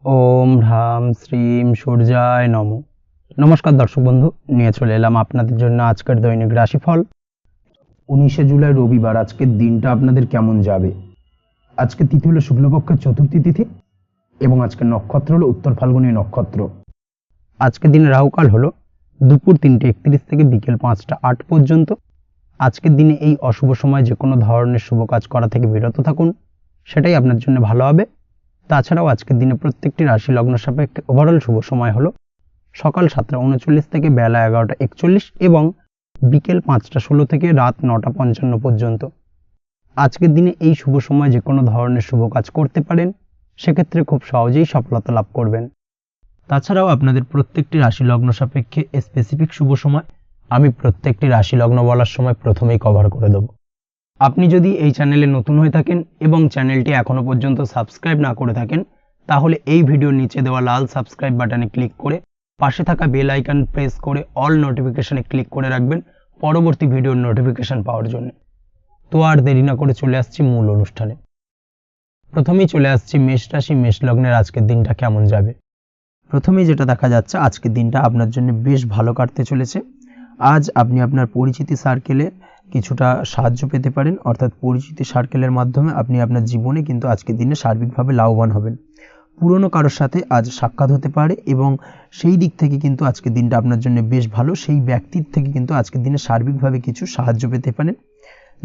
ওম হ্রাম শ্রীম সূর্যায় নমঃ। নমস্কার দর্শক বন্ধু, নিয়ে চলে এলাম আপনাদের জন্য আজকের দৈনিক রাশিফল। 19শে জুলাই রবিবার আজকের দিনটা আপনাদের কেমন যাবে। আজকে তিথি হলো শুক্লপক্ষের চতুর্থী তিথি এবং আজকের নক্ষত্র হলো উত্তর ফাল্গুনী নক্ষত্র। আজকের দিনে রাহুকাল হলো দুপুর 3:31 থেকে বিকেল 5টা 8 পর্যন্ত। আজকের দিনে এই অশুভ সময় যে কোনো ধরনের শুভ কাজ করা থেকে বিরত থাকুন, সেটাই আপনার জন্য ভালো হবে। তাছাড়াও আজকের দিনে প্রত্যেকটি রাশি লগ্ন সাপেক্ষে ওভারঅল শুভ সময় হলো সকাল 7টা 39 থেকে বেলা 11টা 41 এবং বিকেল 5টা 16 থেকে রাত 9টা 55 পর্যন্ত। আজকের দিনে এই শুভ সময় যে কোনো ধরনের শুভ কাজ করতে পারেন, সেক্ষেত্রে খুব সহজেই সফলতা লাভ করবেন। তাছাড়াও আপনাদের প্রত্যেকটি রাশি লগ্ন সাপেক্ষে স্পেসিফিক শুভ সময় আমি প্রত্যেকটি রাশি লগ্ন বলার সময় প্রথমেই কভার করে দেব। আপনি যদি এই চ্যানেলে নতুন হয়ে থাকেন এবং চ্যানেলটি এখনো পর্যন্ত সাবস্ক্রাইব না করে থাকেন, তাহলে এই ভিডিওর নিচে দেওয়া লাল সাবস্ক্রাইব বাটনে ক্লিক করে পাশে থাকা বেল আইকন প্রেস করে অল নোটিফিকেশনে ক্লিক করে রাখবেন পরবর্তী ভিডিওর নোটিফিকেশন পাওয়ার জন্য। তো আর দেরি না করে চলে আসছি মূল অনুষ্ঠানে। প্রথমেই চলে আসছি মেষ রাশি মেষ লগ্নের আজকের দিনটা কেমন যাবে। প্রথমেই যেটা দেখা যাচ্ছে, আজকের দিনটা আপনার জন্য বেশ ভালো কাটতে চলেছে। আজ আপনি আপনার পরিচিতি সার্কেলে কিছুটা সাহায্য পেতে পারেন, অর্থাৎ পরিচিতি সার্কেলের মাধ্যমে আপনি আপনার জীবনে কিন্তু আজকের দিনে সার্বিকভাবে লাভবান হবেন। পুরনো কারোর সাথে আজ সাক্ষাৎ হতে পারে এবং সেই দিক থেকে কিন্তু আজকের দিনটা আপনার জন্য বেশ ভালো। সেই ব্যক্তির থেকে কিন্তু আজকের দিনে সার্বিকভাবে কিছু সাহায্য পেতে পারেন।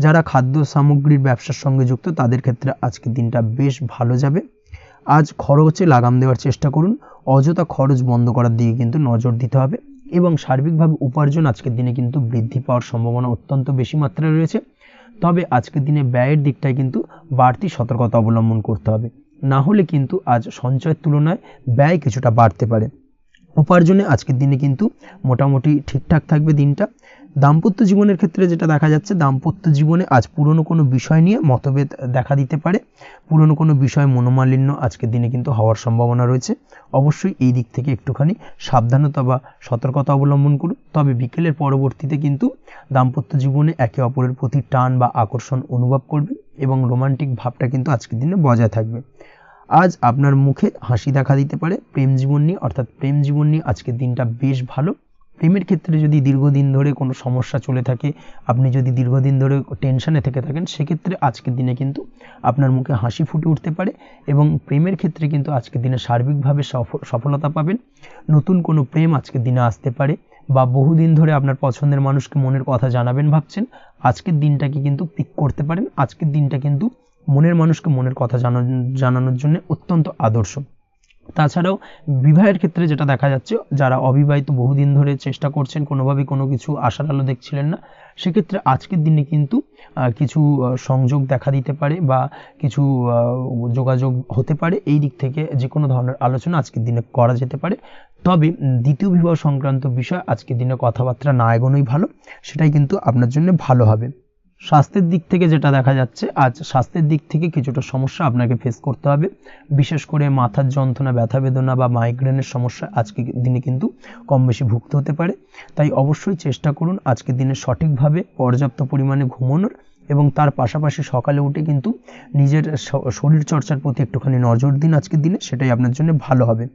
যারা খাদ্য সামগ্রীর ব্যবসার সঙ্গে যুক্ত, তাদের ক্ষেত্রে আজকের দিনটা বেশ ভালো যাবে। আজ খরচে লাগাম দেওয়ার চেষ্টা করুন, অযথা খরচ বন্ধ করার দিকে কিন্তু নজর দিতে হবে এবং সার্বিকভাবে উপার্জন আজকের দিনে কিন্তু বৃদ্ধি পাওয়ার সম্ভাবনা অত্যন্ত বেশি মাত্রায় রয়েছে। তবে আজকের দিনে ব্যয়ের দিকটায় কিন্তু বাড়তি সতর্কতা অবলম্বন করতে হবে, না হলে কিন্তু আজ সঞ্চয়ের তুলনায় ব্যয় কিছুটা বাড়তে পারে। উপার্জনে আজকের দিনে কিন্তু মোটামুটি ঠিকঠাক থাকবে দিনটা। দাম্পত্য জীবনের ক্ষেত্রে যেটা দেখা যাচ্ছে, দাম্পত্য জীবনে আজ পুরনো কোনো বিষয় নিয়ে মতভেদ দেখা দিতে পারে। পুরনো কোনো বিষয় মনোমালিন্য আজকের দিনে কিন্তু হওয়ার সম্ভাবনা রয়েছে। অবশ্যই এই দিক থেকে একটুখানি সাবধানতা বা সতর্কতা অবলম্বন করুন। তবে বিকেলের পরবর্তীতে কিন্তু দাম্পত্য জীবনে একে অপরের প্রতি টান বা আকর্ষণ অনুভব করবে এবং রোমান্টিক ভাবটা কিন্তু আজকের দিনে বজায় থাকবে। আজ আপনার মুখে হাসি দেখা দিতে পারে। প্রেম জীবন নিয়ে, অর্থাৎ প্রেম জীবন নিয়ে আজকের দিনটা বেশ ভালো। প্রেমের ক্ষেত্রে যদি দীর্ঘদিন ধরে কোনো সমস্যা চলে থাকে, আপনি যদি দীর্ঘদিন ধরে টেনশনে থেকে থাকেন, সেক্ষেত্রে আজকের দিনে কিন্তু আপনার মুখে হাসি ফুটে উঠতে পারে এবং প্রেমের ক্ষেত্রে কিন্তু আজকের দিনে সার্বিকভাবে সফলতা পাবেন। নতুন কোনো প্রেম আজকের দিনে আসতে পারে বা বহুদিন ধরে আপনার পছন্দের মানুষকে মনের কথা জানাবেন ভাবছেন, আজকের দিনটাকে কিন্তু পিক করতে পারেন। আজকের দিনটা কিন্তু মনের মানুষকে মনের কথা জানানোর জন্য অত্যন্ত আদর্শ। তাছাড়াও বিবাহের ক্ষেত্রে যেটা দেখা যাচ্ছে, যারা অবিবাহিত বহুদিন ধরে চেষ্টা করছেন, কোনোভাবে কোনো কিছু আশার আলো দেখছিলেন না, সেক্ষেত্রে আজকের দিনে কিন্তু কিছু সংযোগ দেখা দিতে পারে বা কিছু যোগাযোগ হতে পারে। এই দিক থেকে যে কোনো ধরনের আলোচনা আজকের দিনে করা যেতে পারে। তবে দ্বিতীয় বিবাহ সংক্রান্ত বিষয় আজকের দিনে কথাবার্তা না এগোনোই ভালো, সেটাই কিন্তু আপনার জন্য ভালো হবে। স্বাস্থ্যের দিক থেকে যেটা দেখা যাচ্ছে, আজ স্বাস্থ্যের দিক থেকে কিছুটা সমস্যা আপনাকে ফেস করতে হবে। বিশেষ করে মাথার যন্ত্রণা, ব্যথা বেদনা বা মাইগ্রেনের সমস্যা আজকের দিনে কিন্তু কম বেশি ভুগতে হতে পারে। তাই অবশ্যই চেষ্টা করুন আজকের দিনে সঠিকভাবে পর্যাপ্ত পরিমাণে ঘুমানোর এবং তার পাশাপাশি সকালে উঠে কিন্তু নিজের শরীর চর্চার প্রতি একটুখানি নজর দিন আজকের দিনে, সেটাই আপনার জন্য ভালো হবে।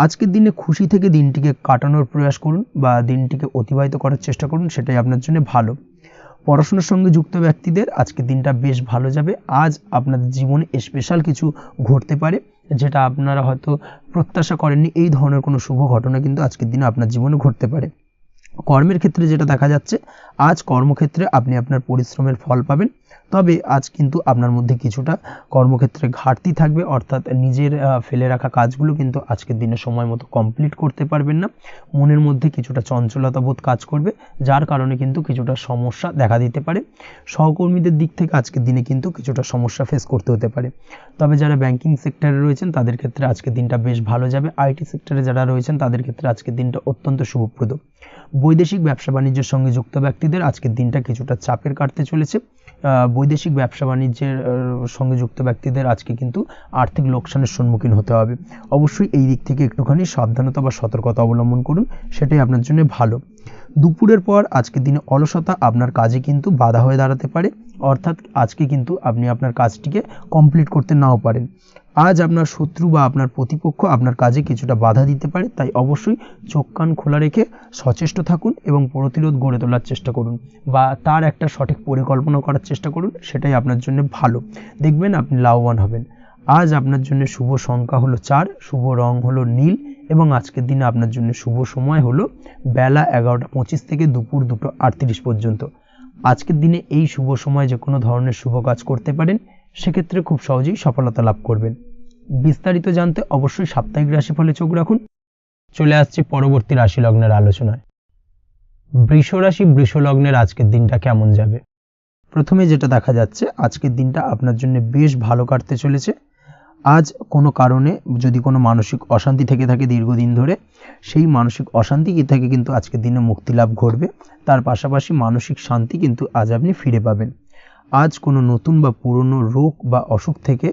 আজকের দিনে খুশি থেকে দিনটিকে কাটানোর প্রয়াস করুন বা দিনটিকে অতিবাহিত করার চেষ্টা করুন, সেটাই আপনার জন্য ভালো। পড়াশোনার সঙ্গে যুক্ত ব্যক্তিদের আজকের দিনটা বেশ ভালো যাবে। আজ আপনাদের জীবনে স্পেশাল কিছু ঘটতে পারে, যেটা আপনারা হয়তো প্রত্যাশা করেননি। এই ধরনের কোনো শুভ ঘটনা কিন্তু আজকের দিনে আপনার জীবনে ঘটতে পারে। কর্মের ক্ষেত্রে যেটা দেখা যাচ্ছে, আজ কর্মক্ষেত্রে আপনি আপনার পরিশ্রমের ফল পাবেন। তবে আজ কিন্তু আপনার মধ্যে কিছুটা কর্মক্ষেত্রে ঘাটতি থাকবে, অর্থাৎ নিজের ফেলে রাখা কাজগুলো কিন্তু আজকের দিনে সময় মতো কমপ্লিট করতে পারবেন না। মনের মধ্যে কিছুটা চঞ্চলতা বোধ কাজ করবে, যার কারণে কিন্তু কিছুটা সমস্যা দেখা দিতে পারে। সহকর্মীদের দিক থেকে আজকের দিনে কিন্তু কিছুটা সমস্যা ফেস করতে হতে পারে। তবে যারা ব্যাংকিং সেক্টরে রয়েছেন, তাদের ক্ষেত্রে আজকের দিনটা বেশ ভালো যাবে। আইটি সেক্টরে যারা রয়েছেন, তাদের ক্ষেত্রে আজকের দিনটা অত্যন্ত শুভপ্রদ। বৈদেশিক ব্যবসা বাণিজ্যের সঙ্গে যুক্ত ব্যক্তিদের আজকের দিনটা কিছুটা চাপের কাটতে চলেছে। বৈদেশিক ব্যবসা বাণিজ্যের সঙ্গে যুক্ত ব্যক্তিদের আজকে কিন্তু আর্থিক লোকসানের সম্মুখীন হতে হবে। অবশ্যই এই দিক থেকে একটুখানি সাবধানতা বা সতর্কতা অবলম্বন করুন, সেটাই আপনার জন্য ভালো। দুপুরের পর আজকের দিনে অলসতা আপনার কাজে কিন্তু বাধা হয়ে দাঁড়াতে পারে, অর্থাৎ আজকে কিন্তু আপনি আপনার কাজটিকে কমপ্লিট করতে নাও পারেন। আজ আপনার শত্রু বা আপনার প্রতিপক্ষ আপনার কাজে কিছুটা বাধা দিতে পারে, তাই অবশ্যই চোখ কান খোলা রেখে সচেষ্ট থাকুন এবং প্রতিরোধ গড়ে তোলার চেষ্টা করুন বা তার একটা সঠিক পরিকল্পনা করার চেষ্টা করুন, সেটাই আপনার জন্য ভালো। দেখবেন আপনি লাভবান হবেন। আজ আপনার জন্য শুভ সংখ্যা হলো 4, শুভ রং হলো নীল এবং আজকের দিনে আপনার জন্য শুভ সময় হলো বেলা 11:25 থেকে দুপুর 2:38 পর্যন্ত। আজকের দিনে এই শুভ সময় যে কোনো ধরনের শুভ কাজ করতে পারেন, সেক্ষেত্রে খুব সহজেই সফলতা লাভ করবেন। বিস্তারিত জানতে অবশ্যই সাপ্তাহিক রাশিফলে চোখ রাখুন। চলে আসছে পরবর্তী রাশি লগ্নের আলোচনায়। বৃষ রাশি বৃষ লগ্নের আজকের দিনটা কেমন যাবে? প্রথমে যেটা দেখা যাচ্ছে, আজকের দিনটা আপনার জন্য বেশ ভালো কাটতে চলেছে। আজ কোনো কারণে যদি কোনো মানসিক অশান্তি থেকে থাকে দীর্ঘদিন ধরে, সেই মানসিক অশান্তি থেকে কিন্তু আজকের দিনে মুক্তি লাভ ঘটবে। তার পাশাপাশি মানসিক শান্তি কিন্তু আজ আপনি ফিরে পাবেন। আজ কোনো নতুন বা পুরনো রোগ বা অসুখ থেকে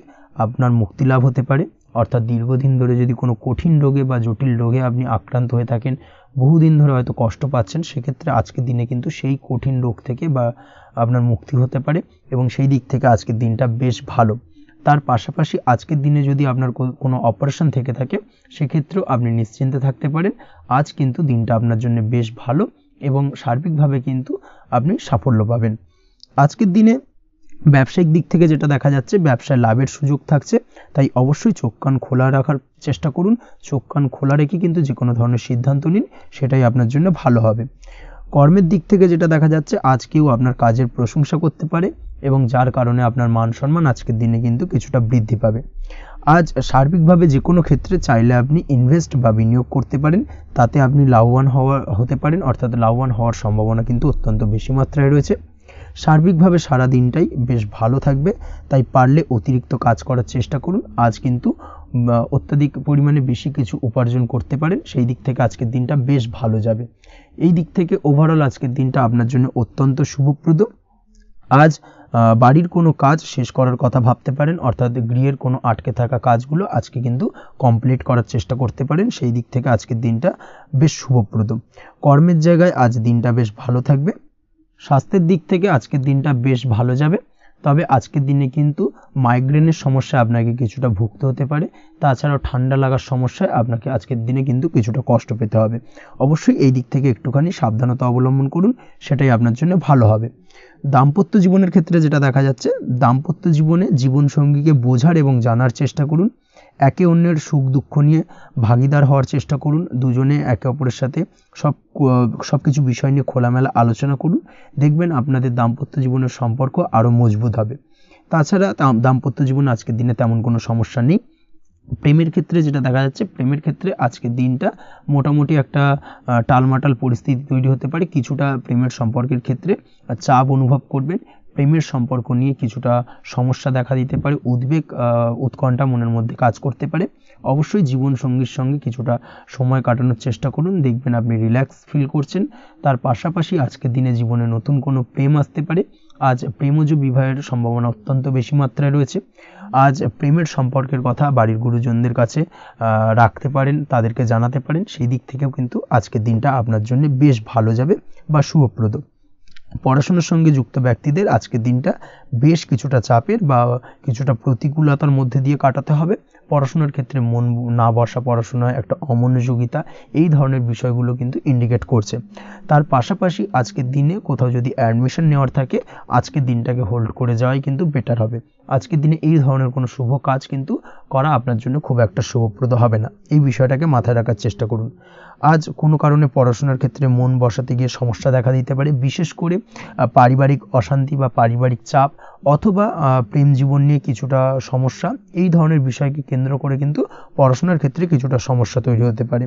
আপনার মুক্তি লাভ হতে পারে, অর্থাৎ দীর্ঘদিন ধরে যদি কোনো কঠিন রোগে বা জটিল রোগে আপনি আক্রান্ত হয়ে থাকেন, বহুদিন ধরে হয়তো কষ্ট পাচ্ছেন, সেক্ষেত্রে আজকের দিনে কিন্তু সেই কঠিন রোগ থেকে বা আপনার মুক্তি হতে পারে এবং সেই দিক থেকে আজকের দিনটা বেশ ভালো। তার পাশাপাশি আজকের দিনে যদি আপনার কোনো অপারেশন থেকে থাকে, সেক্ষেত্রেও আপনি নিশ্চিন্তে থাকতে পারেন। আজ কিন্তু দিনটা আপনার জন্য বেশ ভালো এবং সার্বিকভাবে কিন্তু আপনি সাফল্য পাবেন। আজকের দিনে ব্যবসায়িক দিক থেকে যেটা দেখা যাচ্ছে, ব্যবসায় লাভের সুযোগ থাকছে, তাই অবশ্যই চোখ কান খোলা রাখার চেষ্টা করুন। চোখ কান খোলা রেখে কিন্তু যে কোনো ধরনের সিদ্ধান্ত নিন, সেটাই আপনার জন্য ভালো হবে। কর্মের দিক থেকে যেটা দেখা যাচ্ছে, আজ কেউ আপনার কাজের প্রশংসা করতে পারে এবং যার কারণে আপনার মান সম্মান আজকের দিনে কিন্তু কিছুটা বৃদ্ধি পাবে। আজ সার্বিকভাবে যে কোনো ক্ষেত্রে চাইলে আপনি ইনভেস্ট বা বিনিয়োগ করতে পারেন, তাতে আপনি লাভবান হতে পারেন, অর্থাৎ লাভবান হওয়ার সম্ভাবনা কিন্তু অত্যন্ত বেশি মাত্রায় রয়েছে। সার্বিকভাবে সারা দিনটাই বেশ ভালো থাকবে, তাই পারলে অতিরিক্ত কাজ করার চেষ্টা করুন। আজ কিন্তু অত্যাধিক পরিমাণে বেশি কিছু উপার্জন করতে পারেন, সেই দিক থেকে আজকের দিনটা বেশ ভালো যাবে। এই দিক থেকে ওভারঅল আজকের দিনটা আপনার জন্য অত্যন্ত শুভপ্রদ। আজ বাড়ির কোনো কাজ শেষ করার কথা ভাবতে পারেন, অর্থাৎ গৃহের কোনো আটকে থাকা কাজগুলো আজকে কিন্তু কমপ্লিট করার চেষ্টা করতে পারেন, সেই দিক থেকে আজকের দিনটা বেশ শুভপ্রদ। কর্মের জায়গায় আজ দিনটা বেশ ভালো থাকবে। স্বাস্থ্যের দিক থেকে আজকের দিনটা বেশ ভালো যাবে, তবে আজকের দিনে কিন্তু মাইগ্রেনের সমস্যা আপনাকে কিছুটা ভুগতে হতে পারে। তাছাড়াও ঠান্ডা লাগার সমস্যায় আপনাকে আজকের দিনে কিন্তু কিছুটা কষ্ট পেতে হবে। অবশ্যই এই দিক থেকে একটুখানি সাবধানতা অবলম্বন করুন, সেটাই আপনার জন্য ভালো হবে। দাম্পত্য জীবনের ক্ষেত্রে যেটা দেখা যাচ্ছে, দাম্পত্য জীবনে জীবনসঙ্গীকে বোঝার এবং জানার চেষ্টা করুন। একে অন্যের সুখ দুঃখ নিয়ে ভাগিদার হওয়ার চেষ্টা করুন। দুজনে একে অপরের সাথে সব কিছু বিষয় নিয়ে খোলামেলা আলোচনা করুন। দেখবেন আপনাদের দাম্পত্য জীবনের সম্পর্ক আরও মজবুত হবে। তাছাড়া দাম্পত্য জীবনে আজকের দিনে তেমন কোনো সমস্যা নেই। প্রেমের ক্ষেত্রে যেটা দেখা যাচ্ছে, প্রেমের ক্ষেত্রে আজকের দিনটা মোটামুটি একটা টালমাটাল পরিস্থিতি তৈরি হতে পারে। কিছুটা প্রেমের সম্পর্কের ক্ষেত্রে চাপ অনুভব করবেন। প্রেমের সম্পর্ক নিয়ে কিছুটা সমস্যা দেখা দিতে পারে, উদ্বেগ উৎকণ্ঠা মনের মধ্যে কাজ করতে পারে। অবশ্যই জীবনসঙ্গীর সঙ্গে কিছুটা সময় কাটানোর চেষ্টা করুন, দেখবেন আপনি রিল্যাক্স ফিল করছেন। তার পাশাপাশি আজকের দিনে জীবনে নতুন কোনো প্রেম আসতে পারে। আজ প্রেমজ বিবাহের সম্ভাবনা অত্যন্ত বেশি মাত্রায় রয়েছে। আজ প্রেমের সম্পর্কের কথা বাড়ির গুরুজনদের কাছে রাখতে পারেন, তাদেরকে জানাতে পারেন, সেই দিক থেকেও কিন্তু আজকের দিনটা আপনার জন্য বেশ ভালো যাবে বা শুভপ্রদ। পড়াশোনার সঙ্গে যুক্ত ব্যক্তিদের আজকের দিনটা বেশ কিছুটা চাপের বা কিছুটা প্রতিকূলতার মধ্যে দিয়ে কাটাতে হবে। পড়াশোনার ক্ষেত্রে মন না বসা, পড়াশোনায় একটা অমনোযোগিতা, এই ধরনের বিষয়গুলো কিন্তু ইন্ডিকেট করছে। তার পাশাপাশি আজকের দিনে কোথাও যদি অ্যাডমিশন নেওয়ার থাকে, আজকের দিনটাকে হোল্ড করে যাওয়াই কিন্তু বেটার হবে। আজকের দিনে এই ধরনের কোনো শুভ কাজ কিন্তু করা আপনার জন্য খুব একটা শুভপ্রদ হবে না, এই বিষয়টাকে মাথায় রাখার চেষ্টা করুন। আজ কোনো কারণে পড়াশোনার ক্ষেত্রে মন বসাতে গিয়ে সমস্যা দেখা দিতে পারে, বিশেষ করে পারিবারিক অশান্তি বা পারিবারিক চাপ অথবা প্রেম জীবন নিয়ে কিছুটা সমস্যা, এই ধরনের বিষয়কে কেন্দ্র করে কিন্তু পড়াশোনার ক্ষেত্রে কিছুটা সমস্যা তৈরি হতে পারে।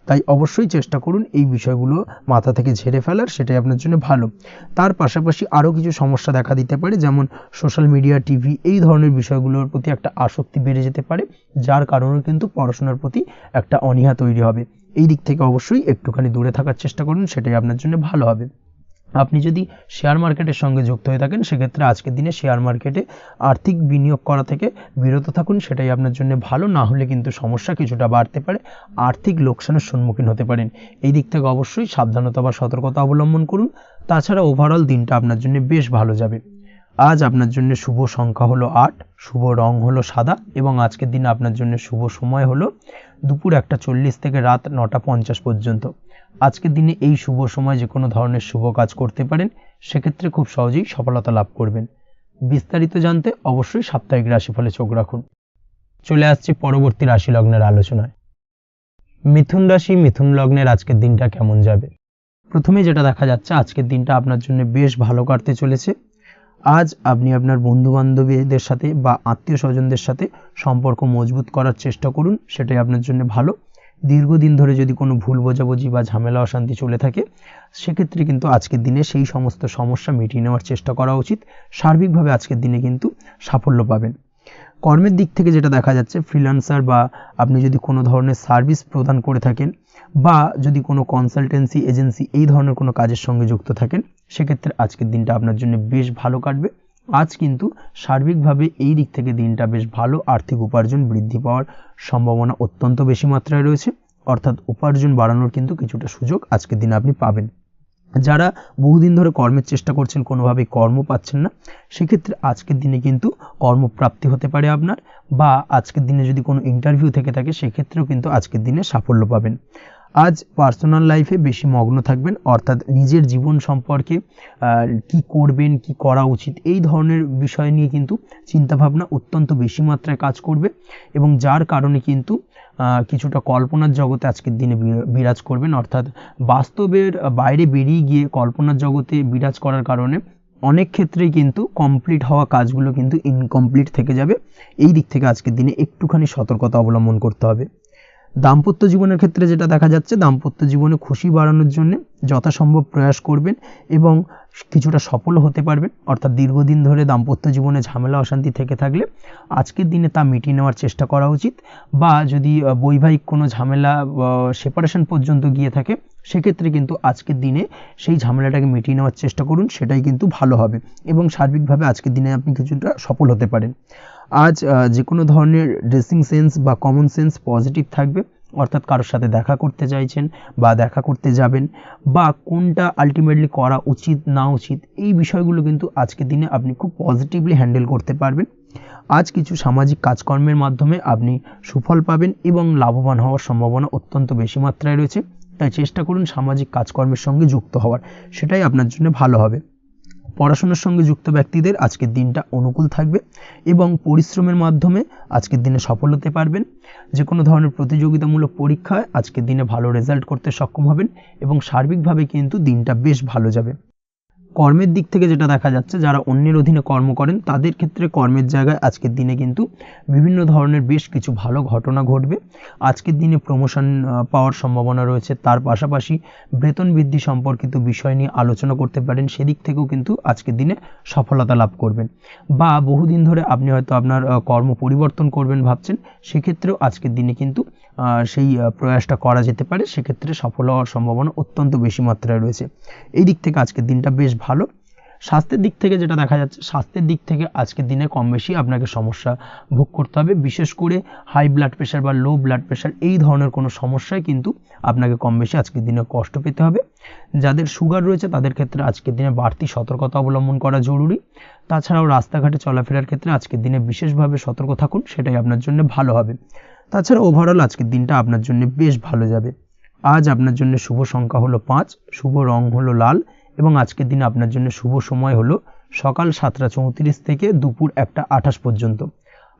তাই অবশ্যই চেষ্টা করুন এই বিষয়গুলো মাথা থেকে ঝেড়ে ফেলার, সেটাই আপনার জন্য ভালো। তার পাশাপাশি আরও কিছু সমস্যা দেখা দিতে পারে, যেমন সোশ্যাল মিডিয়া, টিভি, এই ধরনের বিষয়গুলোর প্রতি একটা আসক্তি বেড়ে যেতে পারে, যার কারণে কিন্তু পড়াশোনার প্রতি একটা অনীহা তৈরি হবে। এই দিক থেকে অবশ্যই একটুখানি দূরে থাকার চেষ্টা করুন, সেটাই আপনার জন্য ভালো হবে। আপনি যদি শেয়ার মার্কেটের সঙ্গে যুক্ত হয়ে থাকেন, সেক্ষেত্রে আজকের দিনে শেয়ার মার্কেটে আর্থিক বিনিয়োগ করা থেকে বিরত থাকুন, সেটাই আপনার জন্য ভালো। না হলে কিন্তু সমস্যা কিছুটা বাড়তে পারে, আর্থিক লোকসানের সম্মুখীন হতে পারেন। এই দিক থেকে অবশ্যই সাবধানতা বা সতর্কতা অবলম্বন করুন। তাছাড়া ওভারঅল দিনটা আপনার জন্য বেশ ভালো যাবে। আজ আপনার জন্য শুভ সংখ্যা হলো 8, শুভ রং হলো সাদা এবং আজকের দিনে আপনার জন্য শুভ সময় হলো দুপুর 1:40 থেকে রাত 9:50 পর্যন্ত। আজকের দিনে এই শুভ সময় যে কোনো ধরনের শুভ কাজ করতে পারেন, সেক্ষেত্রে খুব সহজেই সফলতা লাভ করবেন। বিস্তারিত জানতে অবশ্যই সাপ্তাহিক রাশিফলে চোখ রাখুন। চলে আসছি পরবর্তী রাশি লগ্নের আলোচনায়। মিথুন রাশি, মিথুন লগ্নের আজকের দিনটা কেমন যাবে? প্রথমে যেটা দেখা যাচ্ছে, আজকের দিনটা আপনার জন্য বেশ ভালো কাটতে চলেছে। আজ আপনি আপনার বন্ধু বান্ধবীদের সাথে বা আত্মীয় স্বজনদের সাথে সম্পর্ক মজবুত করার চেষ্টা করুন, সেটাই আপনার জন্য ভালো। দীর্ঘদিন ধরে যদি কোনো ভুল বোঝাবুঝি বা ঝামেলা অশান্তি চলে থাকে, সেক্ষেত্রে কিন্তু আজকের দিনে সেই সমস্ত সমস্যা মিটিয়ে নেওয়ার চেষ্টা করা উচিত। সার্বিকভাবে আজকের দিনে কিন্তু সাফল্য পাবেন। কর্মের দিক থেকে যেটা দেখা যাচ্ছে, ফ্রিল্যান্সার বা আপনি যদি কোনো ধরনের সার্ভিস প্রদান করে থাকেন বা যদি কোনো কনসালটেন্সি এজেন্সি এই ধরনের কোনো কাজের সঙ্গে যুক্ত থাকেন, সেক্ষেত্রে আজকের দিনটা আপনার জন্য বেশ ভালো কাটবে। আজ কিন্তু সার্বিকভাবে এই দিক থেকে দিনটা বেশ ভালো। আর্থিক উপার্জন বৃদ্ধি পাওয়ার সম্ভাবনা অত্যন্ত বেশি মাত্রায় রয়েছে, অর্থাৎ উপার্জন বাড়ানোর কিন্তু কিছুটা সুযোগ আজকের দিনে আপনি পাবেন। যারা বহুদিন ধরে কর্মের চেষ্টা করছেন, কোনোভাবেই কর্ম পাচ্ছেন না, সেক্ষেত্রে আজকের দিনে কিন্তু কর্মপ্রাপ্তি হতে পারে আপনার, বা আজকের দিনে যদি কোনো ইন্টারভিউ থেকে থাকে, সেক্ষেত্রেও কিন্তু আজকের দিনে সাফল্য পাবেন। আজ পার্সোনাল লাইফে বেশি মগ্ন থাকবেন, অর্থাৎ নিজের জীবন সম্পর্কে কি করবেন, কি করা উচিত, এই ধরনের বিষয় নিয়ে কিন্তু চিন্তাভাবনা অত্যন্ত বেশি মাত্রায় কাজ করবে এবং যার কারণে কিন্তু কিছুটা কল্পনার জগতে আজকের দিনে বিরাজ করবেন, অর্থাৎ বাস্তবের বাইরে বেরিয়ে গিয়ে কল্পনার জগতে বিরাজ করার কারণে অনেক ক্ষেত্রেই কিন্তু কমপ্লিট হওয়া কাজগুলো কিন্তু ইনকমপ্লিট থেকে যাবে। এই দিক থেকে আজকের দিনে একটুখানি সতর্কতা অবলম্বন করতে হবে। দাম্পত্য জীবনের ক্ষেত্রে যেটা দেখা যাচ্ছে, দাম্পত্য জীবনে খুশি বাড়ানোর জন্য যথাসম্ভব প্রয়াস করবেন এবং কিছুটা সফল হতে পারবেন। অর্থাৎ দীর্ঘদিন ধরে দাম্পত্য জীবনে ঝামেলা অশান্তি থেকে থাকলে আজকের দিনে তা মিটিয়ে নেওয়ার চেষ্টা করা উচিত, বা যদি বৈবাহিক কোনো ঝামেলা সেপারেশন পর্যন্ত গিয়ে থাকে, সেক্ষেত্রে কিন্তু আজকের দিনে সেই ঝামেলাটাকে মিটিয়ে নেওয়ার চেষ্টা করুন, সেটাই কিন্তু ভালো হবে এবং সার্বিকভাবে আজকের দিনে আপনি কিছুটা সফল হতে পারেন। আজ যে কোনো ধরনের ড্রেসিং সেন্স বা কমন সেন্স পজিটিভ থাকবে, অর্থাৎ কারোর সাথে দেখা করতে চাইছেন বা দেখা করতে যাবেন, বা কোনটা আলটিমেটলি করা উচিত না উচিত, এই বিষয়গুলো কিন্তু আজকের দিনে আপনি খুব পজিটিভলি হ্যান্ডেল করতে পারবেন। আজ কিছু সামাজিক কাজকর্মের মাধ্যমে আপনি সুফল পাবেন এবং লাভবান হওয়ার সম্ভাবনা অত্যন্ত বেশি মাত্রায় রয়েছে। তাই চেষ্টা করুন সামাজিক কাজকর্মের সঙ্গে যুক্ত হওয়ার, সেটাই আপনার জন্য ভালো হবে। পড়াশোনার সঙ্গে যুক্ত ব্যক্তিদের আজকের দিনটা অনুকূল থাকবে এবং পরিশ্রমের মাধ্যমে আজকের দিনে সফল হতে পারবেন। যে কোনো ধরনের প্রতিযোগিতামূলক পরীক্ষায় আজকের দিনে ভালো রেজাল্ট করতে সক্ষম হবেন এবং সার্বিকভাবে কিন্তু দিনটা বেশ ভালো যাবে। কর্মের দিক থেকে যেটা দেখা যাচ্ছে, যারা অন্যের অধীনে কর্ম করেন তাদের ক্ষেত্রে কর্মের জায়গায় আজকের দিনে কিন্তু বিভিন্ন ধরনের বেশ কিছু ভালো ঘটনা ঘটবে। আজকের দিনে প্রমোশন পাওয়ার সম্ভাবনা রয়েছে, তার পাশাপাশি বেতন বৃদ্ধি সম্পর্কিত বিষয় নিয়ে আলোচনা করতে পারেন, সেদিক থেকেও কিন্তু আজকের দিনে সফলতা লাভ করবেন। বা বহুদিন ধরে আপনি হয়তো আপনার কর্ম পরিবর্তন করবেন ভাবছেন, সেক্ষেত্রেও আজকের দিনে কিন্তু সেই প্রয়াসটা করা যেতে পারে, সেক্ষেত্রে সফল হওয়ার সম্ভাবনা অত্যন্ত বেশি মাত্রায় রয়েছে। এই দিক থেকে আজকের দিনটা বেশ ভালো। স্বাস্থ্যের দিক থেকে যেটা দেখা যাচ্ছে, স্বাস্থ্যের দিক থেকে আজকের দিনে কম বেশি আপনাকে সমস্যা ভোগ করতে হবে, বিশেষ করে হাই ব্লাড প্রেশার বা লো ব্লাড প্রেশার এই ধরনের কোনো সমস্যায় কিন্তু আপনাকে কম বেশি আজকের দিনে কষ্ট পেতে হবে। যাদের সুগার রয়েছে তাদের ক্ষেত্রে আজকের দিনে বাড়তি সতর্কতা অবলম্বন করা জরুরি। তাছাড়াও রাস্তাঘাটে চলাফেরার ক্ষেত্রে আজকের দিনে বিশেষভাবে সতর্ক থাকুন, সেটাই আপনার জন্য ভালো হবে। তাছাড়া ওভারঅল আজকের দিনটা আপনার জন্য বেশ ভালো যাবে। আজ আপনার জন্য শুভ সংখ্যা হলো 5, শুভ রং হলো লাল এবং আজকের দিনে আপনার জন্য শুভ সময় হলো সকাল 7:34 থেকে দুপুর 1:28 পর্যন্ত।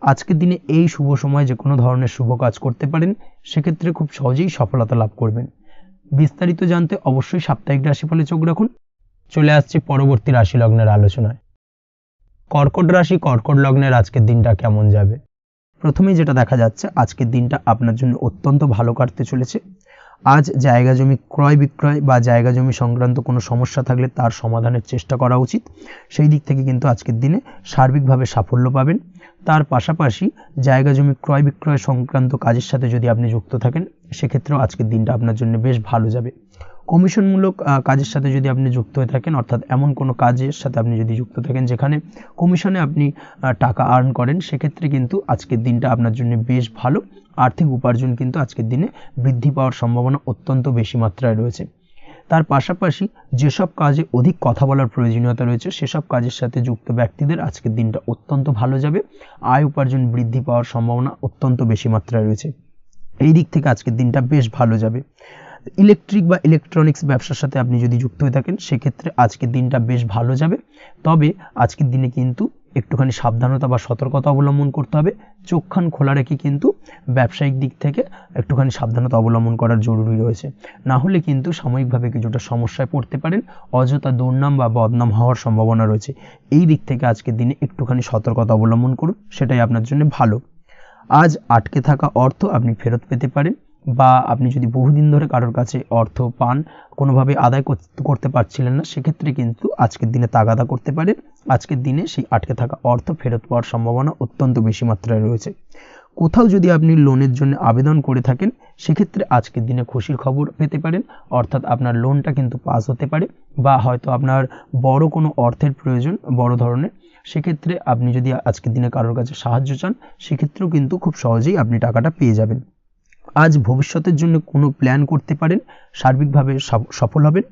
আজকের দিনে এই শুভ সময় যে কোনো ধরনের শুভ কাজ করতে পারেন, সেক্ষেত্রে খুব সহজেই সফলতা লাভ করবেন। বিস্তারিত জানতে অবশ্যই সাপ্তাহিক রাশিফলে চোখ রাখুন। চলে আসছি পরবর্তী রাশি লগ্নের আলোচনায়। কর্কট রাশি, কর্কট লগ্নের আজকের দিনটা কেমন যাবে? প্রথমেই যেটা দেখা যাচ্ছে, আজকের দিনটা আপনার জন্য অত্যন্ত ভালো কাটতে চলেছে। আজ জায়গা জমি ক্রয় বিক্রয় বা জায়গা জমি সংক্রান্ত কোনো সমস্যা থাকলে তার সমাধানের চেষ্টা করা উচিত, সেই দিক থেকে কিন্তু আজকের দিনে সার্বিকভাবে সাফল্য পাবেন। তার পাশাপাশি জায়গা জমি ক্রয় বিক্রয় সংক্রান্ত কাজের সাথে যদি আপনি যুক্ত থাকেন, সেক্ষেত্রেও আজকের দিনটা আপনার জন্য বেশ ভালো যাবে। কমিশনমূলক কাজের সাথে যদি আপনি যুক্ত হয়ে থাকেন, অর্থাৎ এমন কোনো কাজের সাথে আপনি যদি যুক্ত থাকেন যেখানে কমিশনে আপনি টাকা আর্ন করেন, সেক্ষেত্রে কিন্তু আজকের দিনটা আপনার জন্য বেশ ভালো। আর্থিক উপার্জন কিন্তু আজকের দিনে বৃদ্ধি পাওয়ার সম্ভাবনা অত্যন্ত বেশি মাত্রায় রয়েছে। তার পাশাপাশি যেসব কাজে অধিক কথা বলার প্রয়োজনীয়তা রয়েছে সেসব কাজের সাথে যুক্ত ব্যক্তিদের আজকের দিনটা অত্যন্ত ভালো যাবে। আয় উপার্জন বৃদ্ধি পাওয়ার সম্ভাবনা অত্যন্ত বেশি মাত্রায় রয়েছে। এই দিক থেকে আজকের দিনটা বেশ ভালো যাবে। ইলেকট্রিক বা ইলেকট্রনিক্স ব্যবসার সাথে আপনি যদি যুক্ত হয়ে থাকেন সেক্ষেত্রে আজকের দিনটা বেশ ভালো যাবে। তবে আজকের দিনে কিন্তু একটুখানি সাবধানতা বা সতর্কতা অবলম্বন করতে হবে। চোখ কান খোলা রেখে কিন্তু ব্যবসায়িক দিক থেকে একটুখানি সাবধানতা অবলম্বন করার জরুরি রয়েছে। না হলে কিন্তু সাময়িকভাবে কিছুটা সমস্যায় পড়তে পারেন, অযথা দুর্নাম বা বদনাম হওয়ার সম্ভাবনা রয়েছে। এই দিক থেকে আজকের দিনে একটুখানি সতর্কতা অবলম্বন করুন, সেটাই আপনার জন্য ভালো। আজ আটকে থাকা অর্থ আপনি ফেরত পেতে পারেন, বা আপনি যদি বহুদিন ধরে কারোর কাছে অর্থ পান, কোনোভাবে আদায় করতে পারছিলেন না, সেক্ষেত্রে কিন্তু আজকের দিনে তাগাদা করতে পারেন। আজকের দিনে সেই আটকে থাকা অর্থ ফেরত পাওয়ার সম্ভাবনা অত্যন্ত বেশি মাত্রায় রয়েছে। কোথাও যদি আপনি লোনের জন্য আবেদন করে থাকেন সেক্ষেত্রে আজকের দিনে খুশির খবর পেতে পারেন, অর্থাৎ আপনার লোনটা কিন্তু পাস হতে পারে, বা হয়তো আপনার বড় কোনো অর্থের প্রয়োজন বড় ধরনের, সেক্ষেত্রে আপনি যদি আজকের দিনে কারোর কাছে সাহায্য চান সেক্ষেত্রেও কিন্তু খুব সহজেই আপনি টাকাটা পেয়ে যাবেন। আজ ভবিষ্যতের জন্য কোনো প্ল্যান করতে পারেন, সার্বিকভাবে সফল হবেন।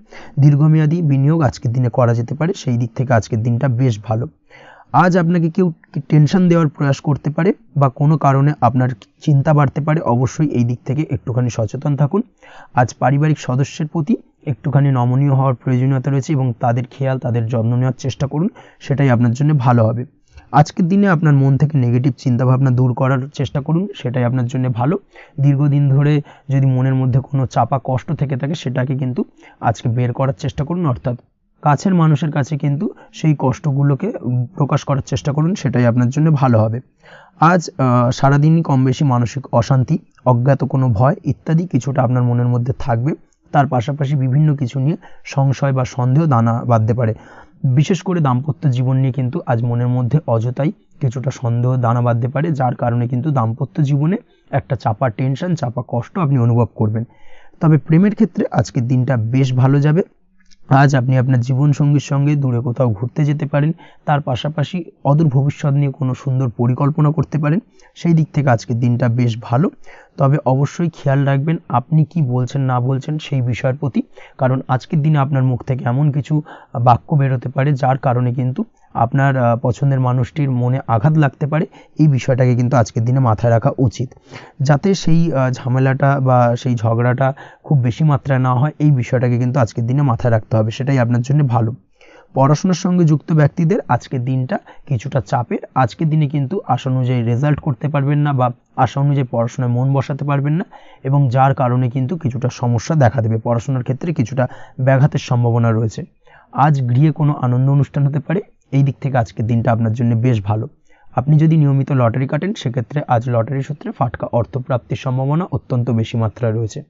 দীর্ঘমেয়াদী বিনিয়োগ আজকের দিনে করা যেতে পারে, সেই দিক থেকে আজকের দিনটা বেশ ভালো। আজ আপনাকে কেউ টেনশন দেওয়ার প্রয়াস করতে পারে বা কোনো কারণে আপনার চিন্তা বাড়তে পারে, অবশ্যই এই দিক থেকে একটুখানি সচেতন থাকুন। আজ পারিবারিক সদস্যের প্রতি একটুখানি নমনীয় হওয়ার প্রয়োজনীয়তা রয়েছে এবং তাদের খেয়াল তাদের যত্ন নেওয়ার চেষ্টা করুন, সেটাই আপনার জন্য ভালো হবে। আজকের দিনে আপনার মন থেকে নেগেটিভ চিন্তাভাবনা দূর করার চেষ্টা করুন, সেটাই আপনার জন্য ভালো। দীর্ঘদিন ধরে যদি মনের মধ্যে কোনো চাপা কষ্ট থেকে থাকে সেটাকে কিন্তু আজকে বের করার চেষ্টা করুন, অর্থাৎ কাছের মানুষের কাছে কিন্তু সেই কষ্টগুলোকে প্রকাশ করার চেষ্টা করুন, সেটাই আপনার জন্য ভালো হবে। আজ সারাদিনই কম বেশি মানসিক অশান্তি, অজ্ঞাত কোনো ভয় ইত্যাদি কিছুটা আপনার মনের মধ্যে থাকবে। তার পাশাপাশি বিভিন্ন কিছু নিয়ে সংশয় বা সন্দেহ দানা বাঁধতে পারে। বিশেষ করে দাম্পত্য জীবন নিয়ে কিন্তু আজ মনের মধ্যে অযথাই কিছুটা সন্দেহ দানা বাঁধতে পারে, যার কারণে কিন্তু দাম্পত্য জীবনে একটা চাপা টেনশন চাপা কষ্ট আপনি অনুভব করবেন। তবে প্রেমের ক্ষেত্রে আজকের দিনটা বেশ ভালো যাবে। আজ আপনি আপনার জীবনসঙ্গীর সঙ্গে দূরে কোথাও ঘুরতে যেতে পারেন, তার পাশাপাশি অদূর ভবিষ্যৎ নিয়ে কোনো সুন্দর পরিকল্পনা করতে পারেন, সেই দিক থেকে আজকের দিনটা বেশ ভালো। তবে অবশ্যই খেয়াল রাখবেন আপনি কি বলছেন না বলছেন সেই বিষয়ের প্রতি, কারণ আজকের দিনে আপনার মুখ থেকে এমন কিছু বাক্য বেরোতে পারে যার কারণে কিন্তু আপনার পছন্দের মানুষটির মনে আঘাত লাগতে পারে। এই বিষয়টাকে কিন্তু আজকের দিনে মাথায় রাখা উচিত, যাতে সেই ঝামেলাটা বা সেই ঝগড়াটা খুব বেশি মাত্রায় না হয়। এই বিষয়টাকে কিন্তু আজকের দিনে মাথায় রাখতে হবে, সেটাই আপনার জন্য ভালো। পড়াশোনার সঙ্গে যুক্ত ব্যক্তিদের আজকের দিনটা কিছুটা চাপের। আজকের দিনে কিন্তু আশা অনুযায়ী রেজাল্ট করতে পারবেন না বা আশা অনুযায়ী পড়াশোনায় মন বসাতে পারবেন না, এবং যার কারণে কিন্তু কিছুটা সমস্যা দেখা দেবে, পড়াশোনার ক্ষেত্রে কিছুটা ব্যাঘাতের সম্ভাবনা রয়েছে। আজ গৃহে কোনো আনন্দ অনুষ্ঠান হতে পারে, এই দিক থেকে আজকের দিনটা আপনার জন্য বেশ ভালো। আপনি যদি নিয়মিত লটারি কাটেন সেক্ষেত্রে আজ লটারি সূত্রে ফাটকা অর্থপ্রাপ্তির সম্ভাবনা অত্যন্ত বেশি মাত্রায় রয়েছে।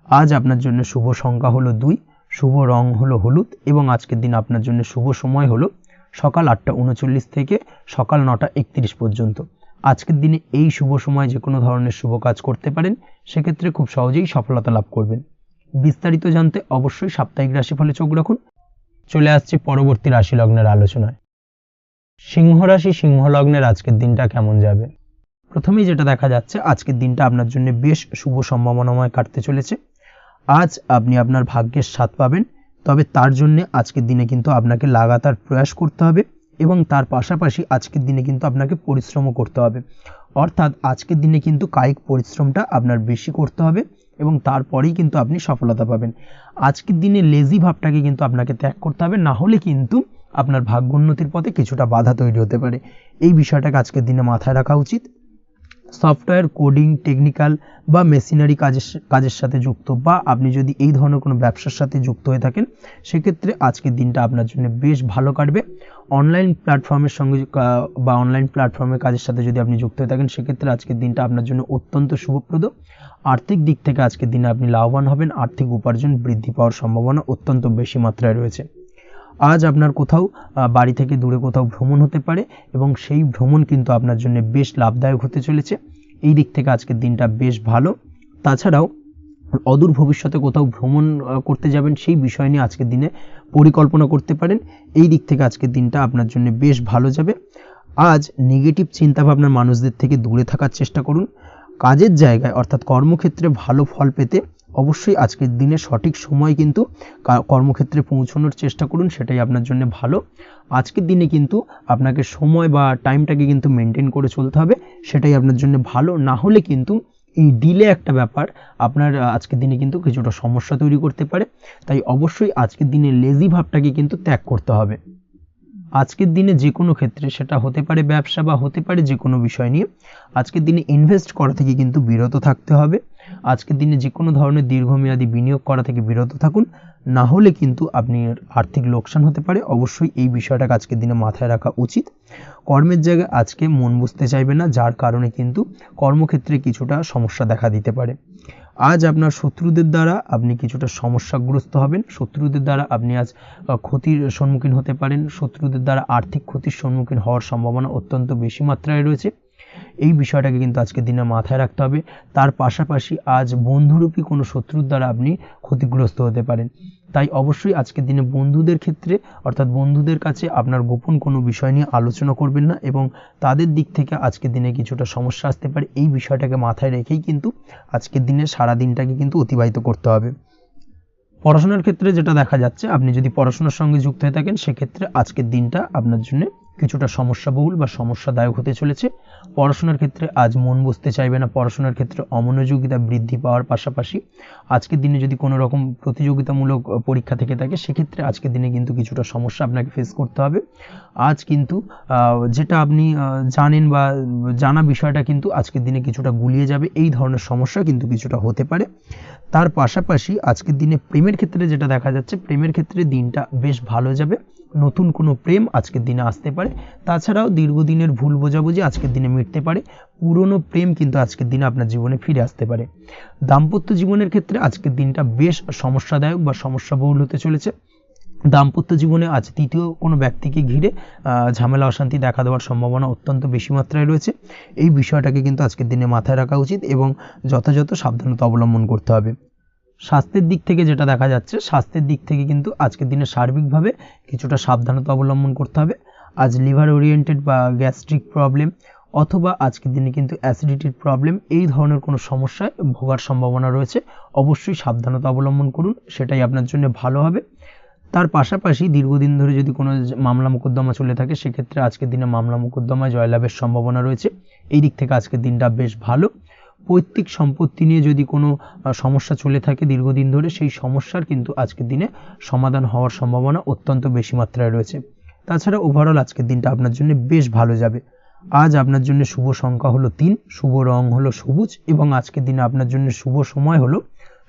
আজ আপনার জন্য শুভ সংখ্যা হলো 2, শুভ রং হলো হলুদ, এবং আজকের দিন আপনার জন্য শুভ সময় হলো সকাল 8:39 থেকে সকাল 9:31 পর্যন্ত। আজকের দিনে এই শুভ সময় যে কোনো ধরনের শুভ কাজ করতে পারেন, সেক্ষেত্রে খুব সহজেই সফলতা লাভ করবেন। বিস্তারিত জানতে অবশ্যই সাপ্তাহিক রাশিফলে চোখ রাখুন। চলে আসছে পরবর্তী রাশি লগ্নের আলোচনায়। সিংহ রাশি সিংহ লগ্নের আজকের দিনটা কেমন যাবে? প্রথমেই যেটা দেখা যাচ্ছে আজকের দিনটা আপনার জন্য বেশ শুভ সম্ভাবনাময় কাটতে চলেছে। আজ আপনি আপনার ভাগ্যের স্বাদ পাবেন, তবে তার জন্য আজকের দিনে কিন্তু আপনাকে লাগাতার প্রয়াস করতে হবে, এবং তার পাশাপাশি আজকের দিনে কিন্তু আপনাকে পরিশ্রমও করতে হবে। অর্থাৎ আজকের দিনে কিন্তু কায়িক পরিশ্রমটা আপনার বেশি করতে হবে, এবং তারপরেই কিন্তু আপনি সফলতা পাবেন। আজকের দিনে লেজি ভাবটাকে কিন্তু আপনাকে ত্যাগ করতে হবে, না হলে কিন্তু আপনার ভাগ্যোন্নতির পথে কিছুটা বাধা তৈরি হতে পারে। এই বিষয়টাকে আজকের দিনে মাথায় রাখা উচিত। সফটওয়্যার কোডিং, টেকনিক্যাল বা মেশিনারি কাজের সাথে যুক্ত, বা আপনি যদি এই ধরনের কোনো ব্যবসার সাথে যুক্ত হয়ে থাকেন সেক্ষেত্রে আজকের দিনটা আপনার জন্য বেশ ভালো কাটবে। অনলাইন প্ল্যাটফর্মের সঙ্গে বা অনলাইন প্ল্যাটফর্মের কাজের সাথে যদি আপনি যুক্ত হয়ে থাকেন সেক্ষেত্রে আজকের দিনটা আপনার জন্য অত্যন্ত শুভপ্রদ। আর্থিক দিক থেকে আজকের দিনে আপনি লাভবান হবেন, আর্থিক উপার্জন বৃদ্ধি পাওয়ার সম্ভাবনা অত্যন্ত বেশি মাত্রায় রয়েছে। আজ আপনার কোথাও বাড়ি থেকে দূরে কোথাও ভ্রমণ হতে পারে, এবং সেই ভ্রমণ কিন্তু আপনার জন্য বেশ লাভদায়ক হতে চলেছে। এই দিক থেকে আজকের দিনটা বেশ ভালো। তাছাড়াও অদূর ভবিষ্যতে কোথাও ভ্রমণ করতে যাবেন সেই বিষয় নিয়ে আজকের দিনে পরিকল্পনা করতে পারেন। এই দিক থেকে আজকের দিনটা আপনার জন্য বেশ ভালো যাবে। আজ নেগেটিভ চিন্তাভাবনার মানুষদের থেকে দূরে থাকার চেষ্টা করুন। কাজের জায়গায় অর্থাৎ কর্মক্ষেত্রে ভালো ফল পেতে অবশ্যই আজকের দিনে সঠিক সময় কিন্তু কর্মক্ষেত্রে পৌঁছানোর চেষ্টা করুন, সেটাই আপনার জন্য ভালো। আজকের দিনে কিন্তু আপনাকে সময় বা টাইমটাকে কিন্তু মেনটেন করে চলতে হবে, সেটাই আপনার জন্য ভালো। না হলে কিন্তু এই ডিলে একটা ব্যাপার আপনার আজকের দিনে কিন্তু কিছুটা সমস্যা তৈরি করতে পারে। তাই অবশ্যই আজকের দিনে লেজি ভাবটাকে কিন্তু ত্যাগ করতে হবে। আজকের দিনে যে কোনো ক্ষেত্রে, সেটা হতে পারে ব্যবসা বা হতে পারে যে কোনো বিষয় নিয়ে, আজকের দিনে ইনভেস্ট করা থেকে কিন্তু বিরত থাকতে হবে। আজকের দিনে যে কোনো ধরনের দীর্ঘমেয়াদী বিনিয়োগ করা থেকে বিরত থাকুন, না হলে কিন্তু আপনি আর্থিক লোকসান হতে পারে। অবশ্যই এই বিষয়টাকে আজকের দিনে মাথায় রাখা উচিত। কর্মের জায়গায় আজকে মন বসতে চাইবে না, যার কারণে কিন্তু কর্মক্ষেত্রে কিছুটা সমস্যা দেখা দিতে পারে। আজ আপনার শত্রুদের দ্বারা আপনি কিছুটা সমস্যাগ্রস্ত হবেন। শত্রুদের দ্বারা আপনি আজ ক্ষতির সম্মুখীন হতে পারেন। শত্রুদের দ্বারা আর্থিক ক্ষতির সম্মুখীন হওয়ার সম্ভাবনা অত্যন্ত বেশি মাত্রায় রয়েছে। এই বিষয়টাকে কিন্তু আজকের দিনে মাথায় রাখতে হবে। তার পাশাপাশি আজ বন্ধুরূপী কোনো শত্রুর দ্বারা আপনি ক্ষতিগ্রস্ত হতে পারেন। তাই অবশ্যই আজকের দিনে বন্ধুদের ক্ষেত্রে, অর্থাৎ বন্ধুদের কাছে আপনার গোপন কোনো বিষয় নিয়ে আলোচনা করবেন না, এবং তাদের দিক থেকে আজকের দিনে কিছুটা সমস্যা আসতে পারে। এই বিষয়টাকে মাথায় রেখেই কিন্তু আজকের দিনে সারা দিনটাকে কিন্তু অতিবাহিত করতে হবে। পড়াশোনার ক্ষেত্রে যেটা দেখা যাচ্ছে, আপনি যদি পড়াশোনার সঙ্গে যুক্ত হয়ে থাকেন, সেক্ষেত্রে আজকের দিনটা আপনার জন্য কিছুটা সমস্যাবহুল বা সমস্যাদায়ক হতে চলেছে। পড়াশোনার ক্ষেত্রে আজ মন বসতে চাইবে না। পড়াশোনার ক্ষেত্রে অমনোযোগিতা বৃদ্ধি পাওয়ার পাশাপাশি আজকের দিনে যদি কোনো রকম প্রতিযোগিতামূলক পরীক্ষা থেকে থাকে, সেক্ষেত্রে আজকের দিনে কিন্তু কিছুটা সমস্যা আপনাকে ফেস করতে হবে। আজ কিন্তু যেটা আপনি জানেন বা জানা বিষয়টা কিন্তু আজকের দিনে কিছুটা গুলিয়ে যাবে। এই ধরনের সমস্যা কিন্তু কিছুটা হতে পারে। তার পাশাপাশি আজকের দিনে প্রেমের ক্ষেত্রে যেটা দেখা যাচ্ছে, প্রেমের ক্ষেত্রে দিনটা বেশ ভালো যাবে। নতুন কোনো প্রেম আজকের দিনে আসতে পারে। তাছাড়াও দীর্ঘদিনের ভুল বোঝাবুঝি আজকের দিনে মিটতে পারে। পুরনো প্রেম কিন্তু আজকের দিনে আপনার জীবনে ফিরে আসতে পারে। দাম্পত্য জীবনের ক্ষেত্রে আজকের দিনটা বেশ সমস্যাদায়ক বা সমস্যাবহুল হতে চলেছে। দাম্পত্য জীবনে আজ তৃতীয় কোনো ব্যক্তিকে ঘিরে ঝামেলা অশান্তি দেখা দেওয়ার সম্ভাবনা অত্যন্ত বেশি মাত্রায় রয়েছে। এই বিষয়টাকে কিন্তু আজকের দিনে মাথায় রাখা উচিত এবং যথাযথ সাবধানতা অবলম্বন করতে হবে। স্বাস্থ্যের দিক থেকে যেটা দেখা যাচ্ছে, স্বাস্থ্যের দিক থেকে কিন্তু আজকের দিনে সার্বিকভাবে কিছুটা সাবধানতা অবলম্বন করতে হবে। আজ লিভার ওরিয়েন্টেড বা গ্যাস্ট্রিক প্রবলেম অথবা আজকের দিনে কিন্তু অ্যাসিডিটির প্রবলেম, এই ধরনের কোনো সমস্যায় ভোগার সম্ভাবনা রয়েছে। অবশ্যই সাবধানতা অবলম্বন করুন, সেটাই আপনার জন্য ভালো হবে। তার পাশাপাশি দীর্ঘদিন ধরে যদি কোনো মামলা মোকদ্দমা চলে থাকে, সেক্ষেত্রে আজকের দিনে মামলা মোকদ্দমায় জয়লাভের সম্ভাবনা রয়েছে। এই দিক থেকে আজকের দিনটা বেশ ভালো। পৈতৃক সম্পত্তি নিয়ে যদি কোনো সমস্যা চলে থাকে দীর্ঘদিন ধরে, সেই সমস্যার কিন্তু আজকের দিনে সমাধান হওয়ার সম্ভাবনা অত্যন্ত বেশি মাত্রায় রয়েছে। তাছাড়া ওভারঅল আজকের দিনটা আপনার জন্য বেশ ভালো যাবে। আজ আপনার জন্য শুভ সংখ্যা হলো 3, শুভ রং হলো সবুজ, এবং আজকের দিনে আপনার জন্য শুভ সময় হলো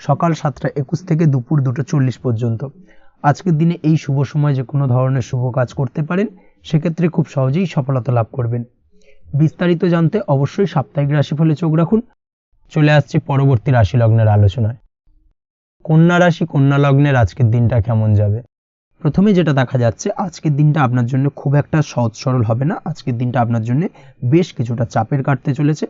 সকাল 7:21 থেকে দুপুর 2:40 পর্যন্ত। আজকের দিনে এই শুভ সময় যে কোনো ধরনের শুভ কাজ করতে পারেন, সেক্ষেত্রে খুব সহজেই সফলতা লাভ করবেন। বিস্তারিত জানতে অবশ্যই সাপ্তাহিক রাশিফলে চোখ রাখুন। চলে আসছে পরবর্তী রাশি লগ্নের আলোচনায়। কন্যা রাশি, কন্যা লগ্নের আজকের দিনটা কেমন যাবে? প্রথমে যেটা দেখা যাচ্ছে, আজকের দিনটা আপনার জন্য খুব একটা সহজ সরল হবে না। আজকের দিনটা আপনার জন্য বেশ কিছুটা চাপের কাটতে চলেছে।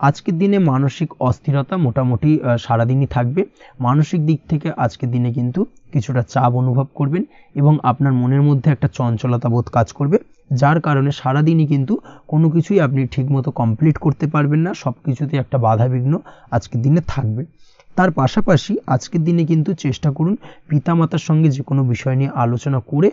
আজকের দিনে মানসিক অস্থিরতা মোটামুটি সারাদিনই থাকবে। মানসিক দিক থেকে আজকের দিনে কিন্তু কিছুটা চাপ অনুভব করবেন এবং আপনার মনের মধ্যে একটা চঞ্চলতা বোধ কাজ করবে, যার কারণে সারাদিনই কিন্তু কোনো কিছুই আপনি ঠিকমতো কমপ্লিট করতে পারবেন না। সব কিছুতে একটা বাধা বিঘ্ন আজকের দিনে থাকবে। তার পাশাপাশি আজকের দিনে কিন্তু চেষ্টা করুন পিতামাতার সঙ্গে যে কোনো বিষয় নিয়ে আলোচনা করে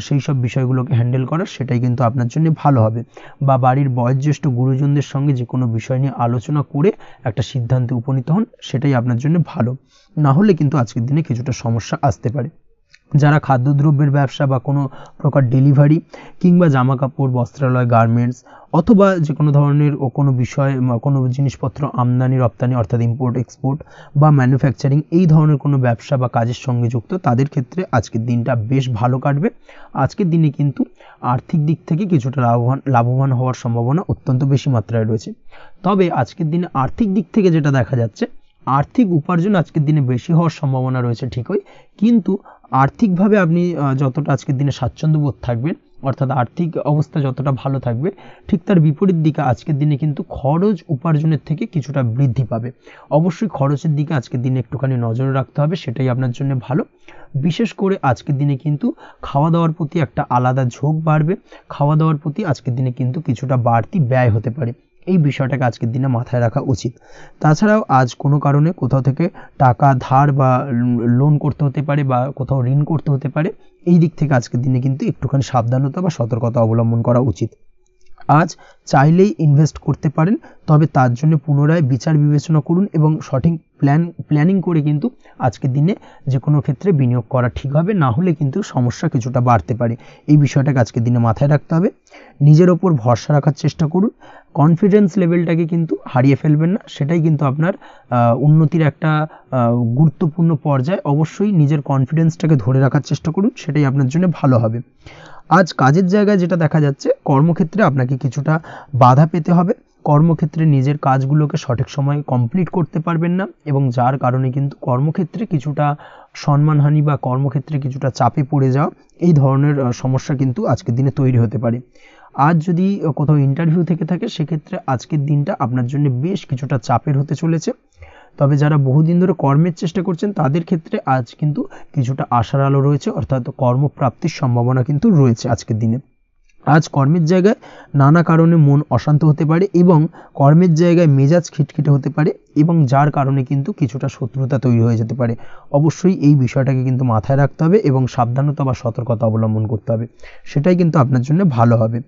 সেই সব বিষয়গুলোকে হ্যান্ডেল করার, সেটাই কিন্তু আপনার জন্য ভালো হবে। বা বাড়ির বয়োজ্যেষ্ঠ গুরুজনদের সঙ্গে যে কোনো বিষয় নিয়ে আলোচনা করে একটা সিদ্ধান্তে উপনীত হন, সেটাই আপনার জন্য ভালো। না হলে কিন্তু আজকের দিনে কিছুটা সমস্যা আসতে পারে। যারা খাদ্যদ্রব্যের ব্যবসা বা কোনো প্রকার ডেলিভারি কিংবা জামা কাপড়, বস্ত্রালয়, গার্মেন্টস অথবা যে কোনো ধরনের কোনো বিষয়, কোনো জিনিসপত্র আমদানি রপ্তানি অর্থাৎ ইম্পোর্ট এক্সপোর্ট বা ম্যানুফ্যাকচারিং, এই ধরনের কোনো ব্যবসা বা কাজের সঙ্গে যুক্ত, তাদের ক্ষেত্রে আজকের দিনটা বেশ ভালো কাটবে। আজকের দিনে কিন্তু আর্থিক দিক থেকে কিছুটা লাভবান হওয়ার সম্ভাবনা অত্যন্ত বেশি মাত্রায় রয়েছে। তবে আজকের দিনে আর্থিক দিক থেকে যেটা দেখা যাচ্ছে, আর্থিক উপার্জন আজকের দিনে বেশি হওয়ার সম্ভাবনা রয়েছে ঠিকই, কিন্তু আর্থিকভাবে আপনি যতটা আজকের দিনে স্বাচ্ছন্দ্য বোধ থাকবেন, অর্থাৎ আর্থিক অবস্থা যতটা ভালো থাকবে, ঠিক তার বিপরীত দিকে আজকের দিনে কিন্তু খরচ উপার্জনের থেকে কিছুটা বৃদ্ধি পাবে। অবশ্যই খরচের দিকে আজকের দিনে একটুখানি নজর রাখতে হবে, সেটাই আপনার জন্য ভালো। বিশেষ করে আজকের দিনে কিন্তু খাওয়া দাওয়ার প্রতি একটা আলাদা ঝোঁক বাড়বে। খাওয়া দাওয়ার প্রতি আজকের দিনে কিন্তু কিছুটা বাড়তি ব্যয় হতে পারে। এই বিষয়টাকে আজকের দিনে মাথায় রাখা উচিত। তাছাড়াও আজ কোনো কারণে কোথাও থেকে টাকা ধার বা লোন করতে হতে পারে বা কোথাও ঋণ করতে হতে পারে, এই দিক থেকে আজকের দিনে কিন্তু একটুখানি সাবধানতা বা সতর্কতা অবলম্বন করা উচিত। আজ চাইলেই ইনভেস্ট করতে পারেন, তবে তার জন্য পুনরায় বিচার বিবেচনা করুন এবং সঠিক প্ল্যানিং করে কিন্তু আজকের দিনে যে কোনো ক্ষেত্রে বিনিয়োগ করা ঠিক হবে, না হলে কিন্তু সমস্যা কিছুটা বাড়তে পারে। এই বিষয়টাকে আজকের দিনে মাথায় রাখতে হবে। নিজের ওপর ভরসা রাখার চেষ্টা করুন, কনফিডেন্স লেভেলটাকে কিন্তু হারিয়ে ফেলবেন না, সেটাই কিন্তু আপনার উন্নতির একটা গুরুত্বপূর্ণ পর্যায়। অবশ্যই নিজের কনফিডেন্সটাকে ধরে রাখার চেষ্টা করুন, সেটাই আপনার জন্য ভালো হবে। আজ কাজের জায়গায় যেটা দেখা যাচ্ছে, কর্মক্ষেত্রে আপনাকে কিছুটা বাধা পেতে হবে, কর্মক্ষেত্রে নিজের কাজগুলোকে সঠিক সময়ে কমপ্লিট করতে পারবেন না এবং যার কারণে কিন্তু কর্মক্ষেত্রে কিছুটা সম্মানহানি বা কর্মক্ষেত্রে কিছুটা চাপে পড়ে যাওয়া, এই ধরনের সমস্যা কিন্তু আজকের দিনে তৈরি হতে পারে। আজ যদি কোথাও ইন্টারভিউ থেকে থাকে, সেক্ষেত্রে আজকের দিনটা আপনার জন্য বেশ কিছুটা চাপের হতে চলেছে। তবে যারা বহুদিন ধরে কর্মের চেষ্টা করছেন, তাদের ক্ষেত্রে আজ কিন্তু কিছুটা আশার আলো রয়েছে, অর্থাৎ কর্মপ্রাপ্তির সম্ভাবনা কিন্তু রয়েছে আজকের দিনে। আজ কর্মের জায়গায় নানা কারণে মন অশান্ত হতে পারে এবং কর্মের জায়গায় মেজাজ খিটখিটে হতে পারে এবং যার কারণে কিন্তু কিছুটা শত্রুতা তৈরি হয়ে যেতে পারে। অবশ্যই এই বিষয়টাকে কিন্তু মাথায় রাখতে হবে এবং সাবধানতা বা সতর্কতা অবলম্বন করতে হবে, সেটাই কিন্তু আপনার জন্য ভালো হবে।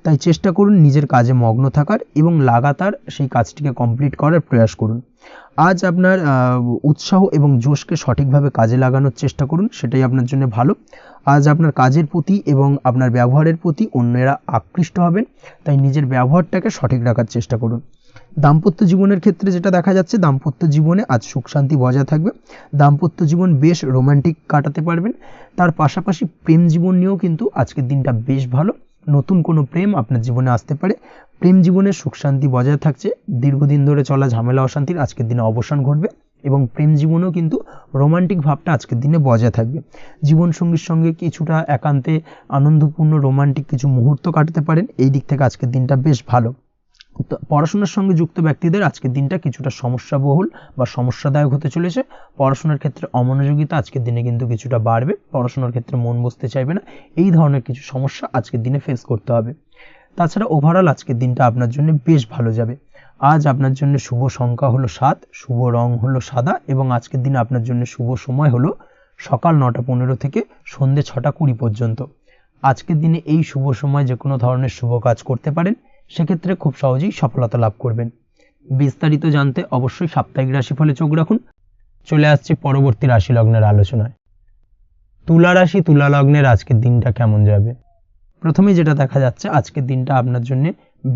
তাই চেষ্টা করুন নিজের কাজে মগ্ন থাকার এবং লাগাতার সেই কাজটিকে কমপ্লিট করার প্রয়াস করুন। আজ আপনার উৎসাহ এবং জোশকে সঠিকভাবে কাজে লাগানোর চেষ্টা করুন, সেটাই আপনার জন্য ভালো। আজ আপনার কাজের প্রতি এবং আপনার ব্যবহারের প্রতি অন্যেরা আকৃষ্ট হবেন, তাই নিজের ব্যবহারটাকে সঠিক রাখার চেষ্টা করুন। দাম্পত্য জীবনের ক্ষেত্রে যেটা দেখা যাচ্ছে, দাম্পত্য জীবনে আজ সুখ শান্তি বজায় থাকবে, দাম্পত্য জীবন বেশ রোমান্টিক কাটাতে পারবেন। তার পাশাপাশি প্রেম জীবন নিয়েও কিন্তু আজকের দিনটা বেশ ভালো, নতুন কোনো প্রেম আপনার জীবনে আসতে পারে। প্রেম জীবনে সুখ শান্তি বজায় থাকছে, দীর্ঘদিন ধরে চলা ঝামেলা অশান্তির আজকের দিনে অবসান ঘটবে এবং প্রেম জীবনেও কিন্তু রোমান্টিক ভাবটা আজকের দিনে বজায় থাকবে। জীবনসঙ্গীর সঙ্গে কিছুটা একান্তে আনন্দপূর্ণ রোমান্টিক কিছু মুহূর্ত কাটাতে পারেন, এই দিক থেকে আজকের দিনটা বেশ ভালো। পড়াশোনার সঙ্গে যুক্ত ব্যক্তিদের আজকের দিনটা কিছুটা সমস্যাবহুল বা সমস্যাদায়ক হতে চলেছে। পড়াশোনার ক্ষেত্রে অমনোযোগিতা আজকের দিনে কিন্তু কিছুটা বাড়বে, পড়াশোনার ক্ষেত্রে মন বসতে চাইবে না, এই ধরনের কিছু সমস্যা আজকের দিনে ফেস করতে হবে। তাছাড়া ওভারঅল আজকের দিনটা আপনার জন্য বেশ ভালো যাবে। আজ আপনার জন্য শুভ সংখ্যা হলো 7, শুভ রং হলো সাদা এবং আজকের দিনে আপনার জন্য শুভ সময় হলো সকাল 9:15 থেকে সন্ধ্যে 6:20 পর্যন্ত। আজকের দিনে এই শুভ সময় যে কোনো ধরনের শুভ কাজ করতে পারেন, সেক্ষেত্রে খুব সহজেই সফলতা লাভ করবেন। বিস্তারিত জানতে অবশ্যই সাপ্তাহিক রাশিফলে চোখ রাখুন। চলে আসছি পরবর্তী রাশি লগ্নের আলোচনায়। তুলা রাশি, তুলা লগ্নের আজকের দিনটা কেমন যাবে? প্রথমেই যেটা দেখা যাচ্ছে, আজকের দিনটা আপনার জন্য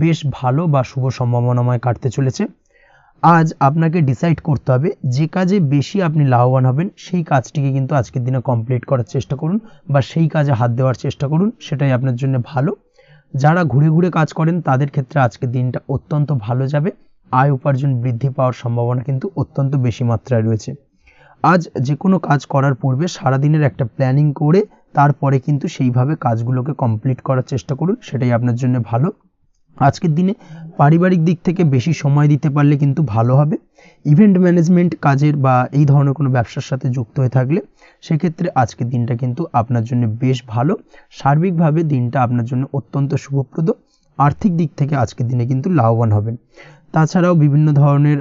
বেশ ভালো বা শুভ সম্ভাবনাময় কাটতে চলেছে। আজ আপনাকে ডিসাইড করতে হবে যে কাজে বেশি আপনি লাভবান হবেন, সেই কাজটিকে কিন্তু আজকের দিনে কমপ্লিট করার চেষ্টা করুন বা সেই কাজে হাত দেওয়ার চেষ্টা করুন, সেটাই আপনার জন্য ভালো। যারা ঘুরে ঘুরে কাজ করেন, তাদের ক্ষেত্রে আজকের দিনটা অত্যন্ত ভালো যাবে। আয় উপার্জন বৃদ্ধি পাওয়ার সম্ভাবনা কিন্তু অত্যন্ত বেশি মাত্রায় রয়েছে। আজ যে কোনো কাজ করার পূর্বে সারাদিনের একটা প্ল্যানিং করে তারপরে কিন্তু সেইভাবে কাজগুলোকে কমপ্লিট করার চেষ্টা করুন, সেটাই আপনার জন্য ভালো। আজকের দিনে পারিবারিক দিক থেকে বেশি সময় দিতে পারলে কিন্তু ভালো হবে। ইভেন্ট ম্যানেজমেন্ট কাজের বা এই ধরনের কোনো ব্যবসার সাথে যুক্ত হয়ে থাকলে সেক্ষেত্রে আজকের দিনটা কিন্তু আপনার জন্য বেশ ভালো। সার্বিকভাবে দিনটা আপনার জন্য অত্যন্ত শুভপ্রদ। আর্থিক দিক থেকে আজকের দিনে কিন্তু লাভবান হবেন। তাছাড়াও বিভিন্ন ধরনের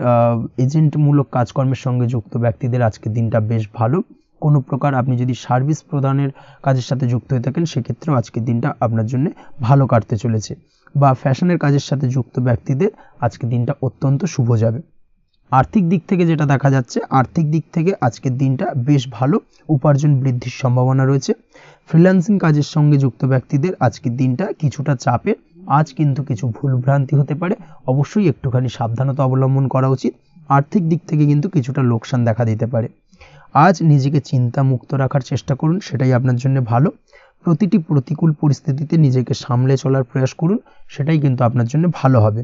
এজেন্টমূলক কাজকর্মের সঙ্গে যুক্ত ব্যক্তিদের আজকের দিনটা বেশ ভালো। কোনো প্রকার আপনি যদি সার্ভিস প্রদানের কাজের সাথে যুক্ত হয়ে থাকেন, সেক্ষেত্রেও আজকের দিনটা আপনার জন্য ভালো কাটতে চলেছে। বা ফ্যাশনের কাজের সাথে যুক্ত ব্যক্তিদের আজকের দিনটা অত্যন্ত শুভ যাবে। আর্থিক দিক থেকে যেটা দেখা যাচ্ছে, আর্থিক দিক থেকে আজকের দিনটা বেশ ভালো, উপার্জন বৃদ্ধির সম্ভাবনা রয়েছে। ফ্রিল্যান্সিং কাজের সঙ্গে যুক্ত ব্যক্তিদের আজকের দিনটা কিছুটা চাপের। আজ কিন্তু কিছু ভুলভ্রান্তি হতে পারে, অবশ্যই একটুখানি সাবধানতা অবলম্বন করা উচিত। আর্থিক দিক থেকে কিন্তু কিছুটা লোকসান দেখা দিতে পারে। আজ নিজেকে চিন্তামুক্ত রাখার চেষ্টা করুন, সেটাই আপনার জন্য ভালো। প্রতিটি প্রতিকূল পরিস্থিতিতে নিজেকে সামলে চলার প্রয়াস করুন, সেটাই কিন্তু আপনার জন্য ভালো হবে।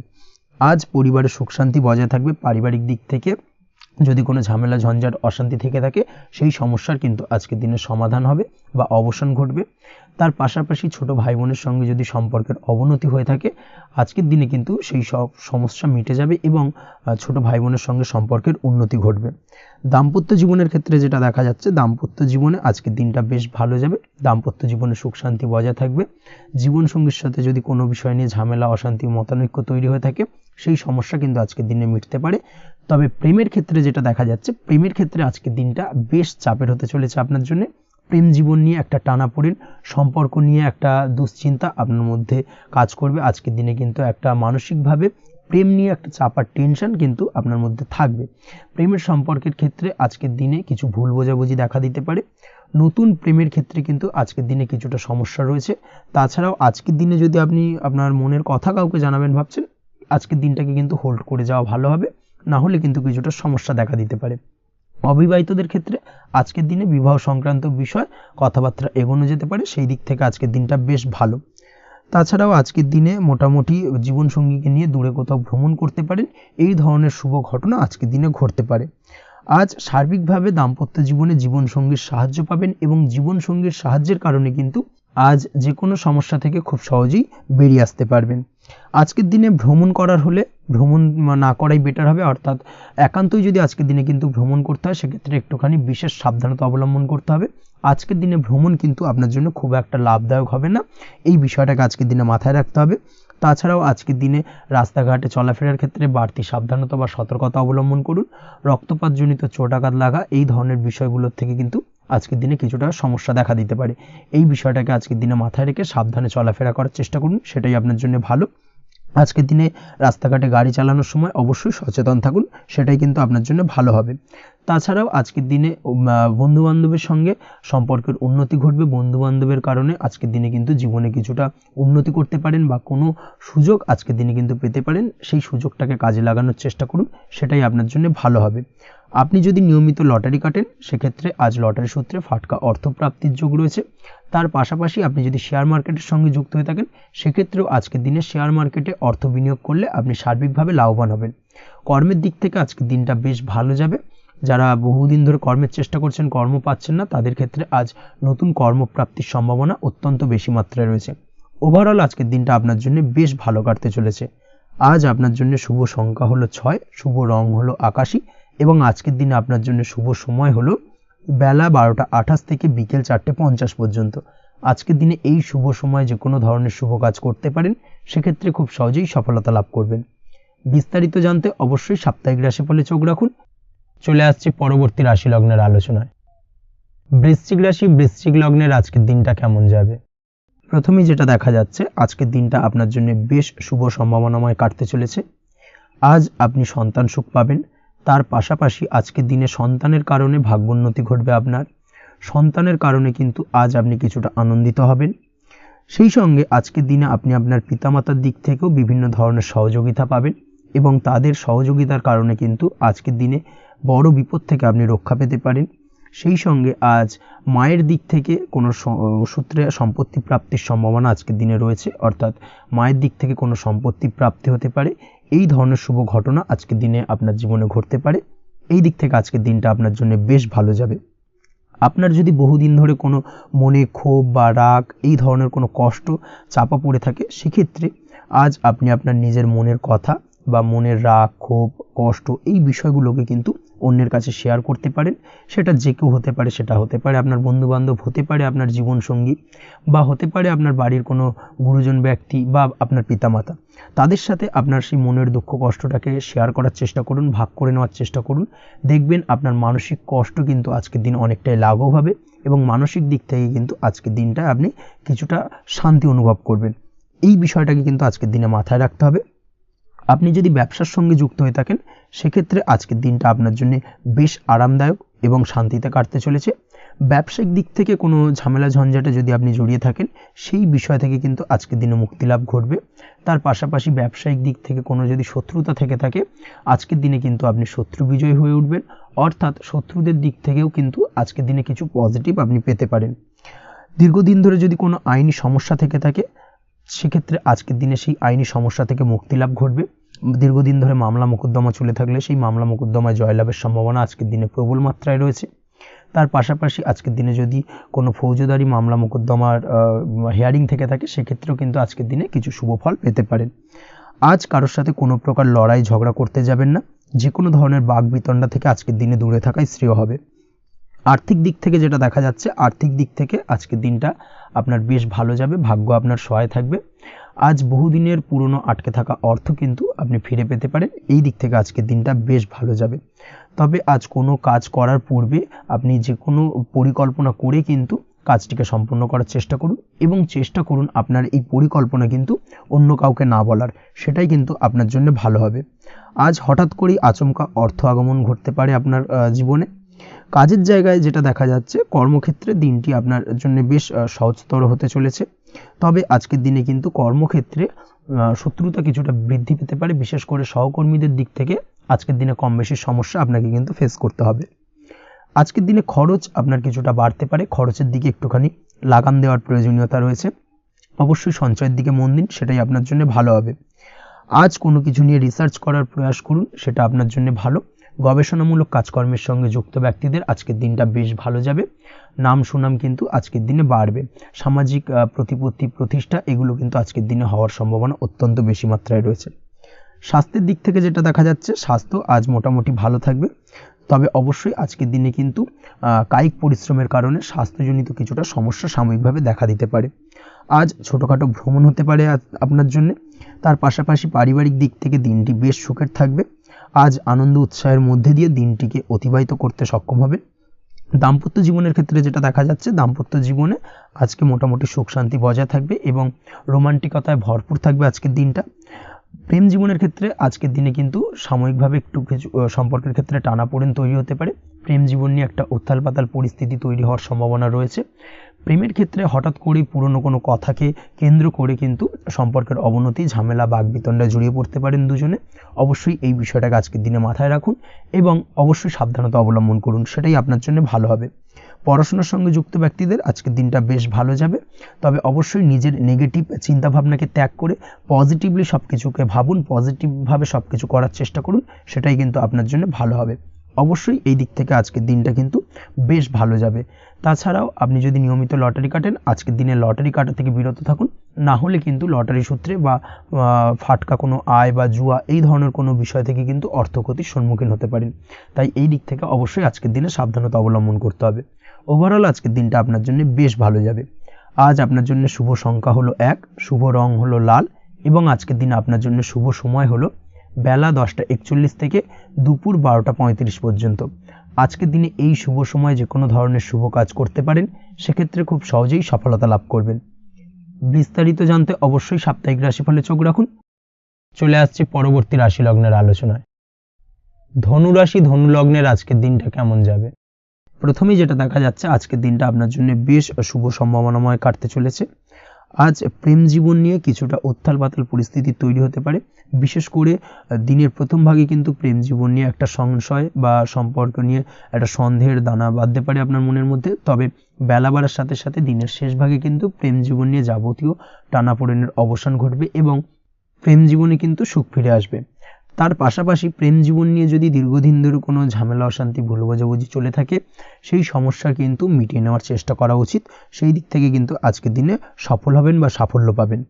আজ পরিবারে সুখ শান্তি বজায় থাকবে। পারিবারিক দিক থেকে যদি কোনো ঝামেলা ঝঞ্ঝাট অশান্তি থেকে থাকে, সেই সমস্যার কিন্তু আজকের দিনে সমাধান হবে বা অবসান ঘটবে। তার পাশাপাশি ছোট ভাই বোনের সঙ্গে যদি সম্পর্কের অবনতি হয়ে থাকে, আজকের দিনে কিন্তু সেই সব সমস্যা মিটে যাবে এবং ছোট ভাই বোনের সঙ্গে সম্পর্কের উন্নতি ঘটবে। দাম্পত্য জীবনের ক্ষেত্রে যেটা দেখা যাচ্ছে, দাম্পত্য জীবনে আজকের দিনটা বেশ ভালো যাবে। দাম্পত্য জীবনে সুখ শান্তি বজায় থাকবে। জীবনসঙ্গীর সাথে যদি কোনো বিষয় নিয়ে ঝামেলা অশান্তি মতানৈক্য তৈরি হয়ে থাকে, সেই সমস্যা কিন্তু আজকের দিনে মিটতে পারে। তবে প্রেমের ক্ষেত্রে যেটা দেখা যাচ্ছে, প্রেমের ক্ষেত্রে আজকের দিনটা বেশ চাপের হতে চলেছে আপনার জন্য। প্রেম জীবন নিয়ে একটা টানাপোড়েন, সম্পর্ক নিয়ে একটা দুশ্চিন্তা আপনার মধ্যে কাজ করবে। আজকের দিনে কিন্তু একটা মানসিকভাবে প্রেম নিয়ে একটা চাপার টেনশন কিন্তু আপনার মধ্যে থাকবে। প্রেমের সম্পর্কের ক্ষেত্রে আজকের দিনে কিছু ভুল বোঝাবুঝি দেখা দিতে পারে। নতুন প্রেমের ক্ষেত্রে কিন্তু আজকের দিনে কিছুটা সমস্যা রয়েছে। তাছাড়াও আজকের দিনে যদি আপনি আপনার মনের কথা কাউকে জানাবেন ভাবছেন, আজকের দিনটাকে কিন্তু হোল্ড করে যাওয়া ভালো হবে, না হলে কিন্তু কিছুটা সমস্যা দেখা দিতে পারে। অবিবাহিতদের ক্ষেত্রে আজকের দিনে বিবাহ সংক্রান্ত বিষয় কথাবার্তা এগোনো যেতে পারে, সেই দিক থেকে আজকের দিনটা বেশ ভালো। তাছাড়াও আজকের দিনে মোটামুটি জীবনসঙ্গীকে নিয়ে দূরে কোথাও ভ্রমণ করতে পারেন, এই ধরনের শুভ ঘটনা আজকের দিনে ঘটতে পারে। আজ সার্বিকভাবে দাম্পত্য জীবনে জীবনসঙ্গীর সাহায্য পাবেন এবং জীবনসঙ্গীর সাহায্যের কারণে কিন্তু আজ যে কোনো সমস্যা থেকে খুব সহজেই বেরিয়ে আসতে পারবেন। আজকের দিনে ভ্রমণ করার হলে ভ্রমণ না করাই বেটার হবে, অর্থাৎ একান্তই যদি আজকের দিনে কিন্তু ভ্রমণ করতে হয় সেক্ষেত্রে একটুখানি বিশেষ সাবধানতা অবলম্বন করতে হবে। আজকের দিনে ভ্রমণ কিন্তু আপনার জন্য খুব একটা লাভদায়ক হবে না, এই বিষয়টাকে আজকের দিনে মাথায় রাখতে হবে। তাছাড়াও আজকের দিনে রাস্তাঘাটে চলাফেরার ক্ষেত্রে বাড়তি সাবধানতা বা সতর্কতা অবলম্বন করুন। রক্তপাতজনিত চোট আঘাত লাগা এই ধরনের বিষয়গুলোর থেকে কিন্তু আজকের দিনে কিছুটা সমস্যা দেখা দিতে পারে। এই বিষয়টাকে আজকের দিনে মাথায় রেখে সাবধানে চলাফেরা করার চেষ্টা করুন, সেটাই আপনার জন্য ভালো। আজকের দিনে রাস্তাঘাটে গাড়ি চালানোর সময় অবশ্যই সচেতন থাকুন, সেটাই কিন্তু আপনার জন্য ভালো হবে। তাছাড়াও আজকের দিনে বন্ধুবান্ধবের সঙ্গে সম্পর্কের উন্নতি ঘটবে। বন্ধুবান্ধবের কারণে আজকের দিনে কিন্তু জীবনে কিছুটা উন্নতি করতে পারেন বা কোনো সুযোগ আজকের দিনে কিন্তু পেতে পারেন, সেই সুযোগটাকে কাজে লাগানোর চেষ্টা করুন, সেটাই আপনার জন্য ভালো হবে। আপনি যদি নিয়মিত লটারি কাটেন সেক্ষেত্রে আজ লটারি সূত্রে ফাটকা অর্থপ্রাপ্তির যোগ রয়েছে। তার পাশাপাশি আপনি যদি শেয়ার মার্কেটের সঙ্গে যুক্ত হয়ে থাকেন সেক্ষেত্রেও আজকের দিনে শেয়ার মার্কেটে অর্থ বিনিয়োগ করলে আপনি সার্বিকভাবে লাভবান হবেন। কর্মের দিক থেকে আজকের দিনটা বেশ ভালো যাবে। যারা বহুদিন ধরে কর্মের চেষ্টা করছেন, কর্ম পাচ্ছেন না, তাদের ক্ষেত্রে আজ নতুন কর্মপ্রাপ্তির সম্ভাবনা অত্যন্ত বেশি মাত্রায় রয়েছে। ওভারঅল আজকের দিনটা আপনার জন্য বেশ ভালো কাটতে চলেছে। আজ আপনার জন্য শুভ সংখ্যা হলো 6, শুভ রং হলো আকাশী এবং আজকের দিনে আপনার জন্য শুভ সময় হলো বেলা 12টা 28 থেকে বিকেল 4টে 50 পর্যন্ত। আজকের দিনে এই শুভ সময় যে কোনো ধরনের শুভ কাজ করতে পারেন, সেক্ষেত্রে খুব সহজেই সফলতা লাভ করবেন। বিস্তারিত জানতে অবশ্যই সাপ্তাহিক রাশিফলে চোখ রাখুন। চলে আসছে পরবর্তী রাশি লগ্নের আলোচনায়। বৃশ্চিক রাশি, বৃশ্চিক লগ্নের আজকের দিনটা কেমন যাবে? প্রথমেই যেটা দেখা যাচ্ছে, আজকের দিনটা আপনার জন্য বেশ শুভ সম্ভাবনাময় কাটতে চলেছে। আজ আপনি সন্তান সুখ পাবেন। তার পাশাপাশি আজকের দিনে সন্তানের কারণে ভাগ্যোন্নতি ঘটবে আপনার। সন্তানের কারণে কিন্তু আজ আপনি কিছুটা আনন্দিত হবেন। সেই সঙ্গে আজকের দিনে আপনি আপনার পিতামাতার দিক থেকেও বিভিন্ন ধরনের সহযোগিতা পাবেন এবং তাদের সহযোগিতার কারণে কিন্তু আজকের দিনে বড় বিপদ থেকে আপনি রক্ষা পেতে পারেন। সেই সঙ্গে আজ মায়ের দিক থেকে কোনো সূত্রে সম্পত্তি প্রাপ্তির সম্ভাবনা আজকের দিনে রয়েছে, অর্থাৎ মায়ের দিক থেকে কোনো সম্পত্তি প্রাপ্তি হতে পারে। এই ধরনের শুভ ঘটনা আজকের দিনে আপনার জীবনে ঘটতে পারে। এই দিক থেকে আজকের দিনটা আপনার জন্য বেশ ভালো যাবে। আপনার যদি বহুদিন ধরে কোনো মনে ক্ষোভ বা রাগ এই ধরনের কোনো কষ্ট চাপা পড়ে থাকে, সেক্ষেত্রে আজ আপনি আপনার নিজের মনের কথা বা মনের রাগ, ক্ষোভ, কষ্ট এই বিষয়গুলোকে কিন্তু অন্যের কাছে শেয়ার করতে পারেন। সেটা যে কেউ হতে পারে, সেটা হতে পারে আপনার বন্ধুবান্ধব, হতে পারে আপনার জীবনসঙ্গী, বা হতে পারে আপনার বাড়ির কোনো গুরুজন ব্যক্তি বা আপনার পিতামাতা। তাদের সাথে আপনার সেই মনের দুঃখ কষ্টটাকে শেয়ার করার চেষ্টা করুন, ভাগ করে নেওয়ার চেষ্টা করুন। দেখবেন আপনার মানসিক কষ্ট কিন্তু আজকের দিন অনেকটাই লাঘব হবে এবং মানসিক দিক থেকে কিন্তু আজকের দিনটা আপনি কিছুটা শান্তি অনুভব করবেন। এই বিষয়টাকে কিন্তু আজকের দিনে মাথায় রাখতে হবে। আপনি যদি ব্যবসার সঙ্গে যুক্ত হয়ে থাকেন সেক্ষেত্রে আজকের দিনটা আপনার জন্য বেশ আরামদায়ক এবং শান্তিতে কাটতে চলেছে। ব্যবসায়িক দিক থেকে কোনো ঝামেলা ঝঞ্ঝাটে যদি আপনি জড়িয়ে থাকেন, সেই বিষয় থেকে কিন্তু আজকের দিনে মুক্তিলাভ ঘটবে। তার পাশাপাশি ব্যবসায়িক দিক থেকে কোনো যদি শত্রুতা থেকে থাকে, আজকের দিনে কিন্তু আপনি শত্রু বিজয়ী হয়ে উঠবেন, অর্থাৎ শত্রুদের দিক থেকেও কিন্তু আজকের দিনে কিছু পজিটিভ আপনি পেতে পারেন। দীর্ঘদিন ধরে যদি কোনো আইনি সমস্যা থেকে থাকে, সেক্ষেত্রে আজকের দিনে সেই আইনি সমস্যা থেকে মুক্তিলাভ ঘটবে। দীর্ঘদিন ধরে মামলা মোকদ্দমা চলে থাকলে সেই মামলা মোকদ্দমায় জয়লাভের সম্ভাবনা আজকের দিনে প্রবল মাত্রায় রয়েছে। তার পাশাপাশি আজকের দিনে যদি কোনো ফৌজদারি মামলা মোকদ্দমার হিয়ারিং থেকে থাকে, সেক্ষেত্রেও কিন্তু আজকের দিনে কিছু শুভ ফল পেতে পারেন। আজ কারোর সাথে কোনো প্রকার লড়াই ঝগড়া করতে যাবেন না। যে কোনো ধরনের বাকবিতণ্ডা থেকে আজকের দিনে দূরে থাকাই শ্রেয় হবে। আর্থিক দিক থেকে যেটা দেখা যাচ্ছে, আর্থিক দিক থেকে আজকের দিনটা আপনার বেশ ভালো যাবে, ভাগ্য আপনার সহায় থাকবে। আজ বহুদিনের পুরনো আটকে থাকা অর্থ কিন্তু আপনি ফিরে পেতে পারেন। এই দিক থেকে আজকের দিনটা বেশ ভালো যাবে। তবে আজ কোনো কাজ করার পূর্বে আপনি যে কোনো পরিকল্পনা করে কিন্তু কাজটিকে সম্পূর্ণ করার চেষ্টা করুন এবং চেষ্টা করুন আপনার এই পরিকল্পনা কিন্তু অন্য কাউকে না বলার, সেটাই কিন্তু আপনার জন্য ভালো হবে। আজ হঠাৎ করেই আচমকা অর্থ আগমন ঘটতে পারে আপনার জীবনে। কাজের জায়গায় যেটা দেখা যাচ্ছে, কর্মক্ষেত্রে দিনটি আপনার জন্য বেশ সহজতর হতে চলেছে। তবে আজকের দিনে কিন্তু কর্মক্ষেত্রে শত্রুতা কিছুটা বৃদ্ধি পেতে পারে, বিশেষ করে সহকর্মীদের দিক থেকে আজকের দিনে কম বেশি সমস্যা আপনাকে কিন্তু ফেস করতে হবে। আজকের দিনে খরচ আপনার কিছুটা বাড়তে পারে, খরচের দিকে একটুখানি লাগাম দেওয়ার প্রয়োজনীয়তা রয়েছে। অবশ্যই সঞ্চয়ের দিকে মন দিন, সেটাই আপনার জন্য ভালো হবে। আজ কোনো কিছু নিয়ে রিসার্চ করার প্রয়াস করুন, সেটা আপনার জন্য ভালো। গবেষণামূলক কাজকর্মের সঙ্গে যুক্ত ব্যক্তিদের আজকের দিনটা বেশ ভালো যাবে। নাম সুনাম কিন্তু আজকের দিনে বাড়বে। সামাজিক প্রতিপত্তি প্রতিষ্ঠা এগুলো কিন্তু আজকের দিনে হওয়ার সম্ভাবনা অত্যন্ত বেশি মাত্রায় রয়েছে। স্বাস্থ্যের দিক থেকে যেটা দেখা যাচ্ছে, স্বাস্থ্য আজ মোটামুটি ভালো থাকবে। তবে অবশ্যই আজকের দিনে কিন্তু কায়িক পরিশ্রমের কারণে স্বাস্থ্যজনিত কিছুটা সমস্যা সাময়িকভাবে দেখা দিতে পারে। আজ ছোটোখাটো ভ্রমণ হতে পারে আপনার জন্য। তার পাশাপাশি পারিবারিক দিক থেকে দিনটি বেশ সুখের থাকবে। আজ আনন্দ উৎসাহের মধ্যে দিয়ে দিনটিকে অতিবাহিত করতে সক্ষম হবে। দাম্পত্য জীবনের ক্ষেত্রে যেটা দেখা যাচ্ছে, দাম্পত্য জীবনে আজকে মোটামুটি সুখ শান্তি বজায় থাকবে এবং রোমান্টিকতায় ভরপুর থাকবে আজকের দিনটা। প্রেম জীবনের ক্ষেত্রে আজকের দিনে কিন্তু সাময়িকভাবে একটু কিছু সম্পর্কের ক্ষেত্রে টানাপোড়েন তৈরি হতে পারে। প্রেম জীবন নিয়ে একটা উত্থাল পাতাল পরিস্থিতি তৈরি হওয়ার সম্ভাবনা রয়েছে। প্রেমের ক্ষেত্রে হঠাৎ করেই পুরনো কোনো কথাকে কেন্দ্র করে কিন্তু সম্পর্কের অবনতি, ঝামেলা, বাগবিতণ্ডায় জড়িয়ে পড়তে পারেন দুজনে। অবশ্যই এই বিষয়টাকে আজকের দিনে মাথায় রাখুন এবং অবশ্যই সাবধানতা অবলম্বন করুন, সেটাই আপনার জন্য ভালো হবে। পড়াশোনার সঙ্গে যুক্ত ব্যক্তিদের আজকের দিনটা বেশ ভালো যাবে। তবে অবশ্যই নিজের নেগেটিভ চিন্তাভাবনাকে ত্যাগ করে পজিটিভলি সব কিছুকে ভাবুন, পজিটিভভাবে সব কিছু করার চেষ্টা করুন, সেটাই কিন্তু আপনার জন্য ভালো হবে। অবশ্যই এই দিক থেকে আজকের দিনটা কিন্তু বেশ ভালো যাবে। তাছাড়াও আপনি যদি নিয়মিত লটারি কাটেন, আজকের দিনে লটারি কাটা থেকে বিরত থাকুন। না হলে কিন্তু লটারি সূত্রে বা ফাটকা কোনো আয় বা জুয়া এই ধরনের কোনো বিষয় থেকে কিন্তু অর্থক্ষতির সম্মুখীন হতে পারেন। তাই এই দিক থেকে অবশ্যই আজকের দিনে সাবধানতা অবলম্বন করতে হবে। ওভারঅল আজকের দিনটা আপনার জন্য বেশ ভালো যাবে। আজ আপনার জন্য শুভ সংখ্যা হলো 1, শুভ রং হলো লাল এবং আজকের দিনে আপনার জন্য শুভ সময় হলো বেলা 10:41 থেকে দুপুর 12:35 পর্যন্ত। আজকের দিনে এই শুভ সময়ে যে কোনো ধরনের শুভ কাজ করতে পারেন, সেক্ষেত্রে খুব সহজেই সফলতা লাভ করবেন। বিস্তারিত জানতে অবশ্যই সাপ্তাহিক রাশিফলে চোখ রাখুন। চলে আসছে পরবর্তী রাশি লগ্নের আলোচনায়। ধনু রাশি, ধনু লগ্নের আজকের দিনটা কেমন যাবে? প্রথমেই যেটা দেখা যাচ্ছে, আজকের দিনটা আপনার জন্য বেশ শুভ সম্ভাবনাময় কাটতে চলেছে। আজ প্রেম জীবন নিয়ে কিছুটা উত্থাল পাতাল পরিস্থিতি তৈরি হতে পারে। বিশেষ করে দিনের প্রথম ভাগে কিন্তু প্রেম জীবন নিয়ে একটা সংশয় বা সম্পর্ক নিয়ে একটা সন্দেহের দানা বাঁধতে পারে আপনার মনের মধ্যে। তবে বেলা বাড়ার সাথে সাথে দিনের শেষ ভাগে কিন্তু প্রেম জীবন নিয়ে যাবতীয় টানাপোড়েনের অবসান ঘটবে এবং প্রেম জীবনে কিন্তু সুখ ফিরে আসবে। তার পাশাপাশি প্রেম জীবন নিয়ে যদি দীর্ঘদিন ধরে কোনো ঝামেলা, অশান্তি, ভুল বোঝাবুঝি চলে থাকে, সেই সমস্যা কিন্তু মিটিয়ে নেওয়ার চেষ্টা করা উচিত। সেই দিক থেকে কিন্তু আজকের দিনে সফল হবেন বা সাফল্য পাবেন।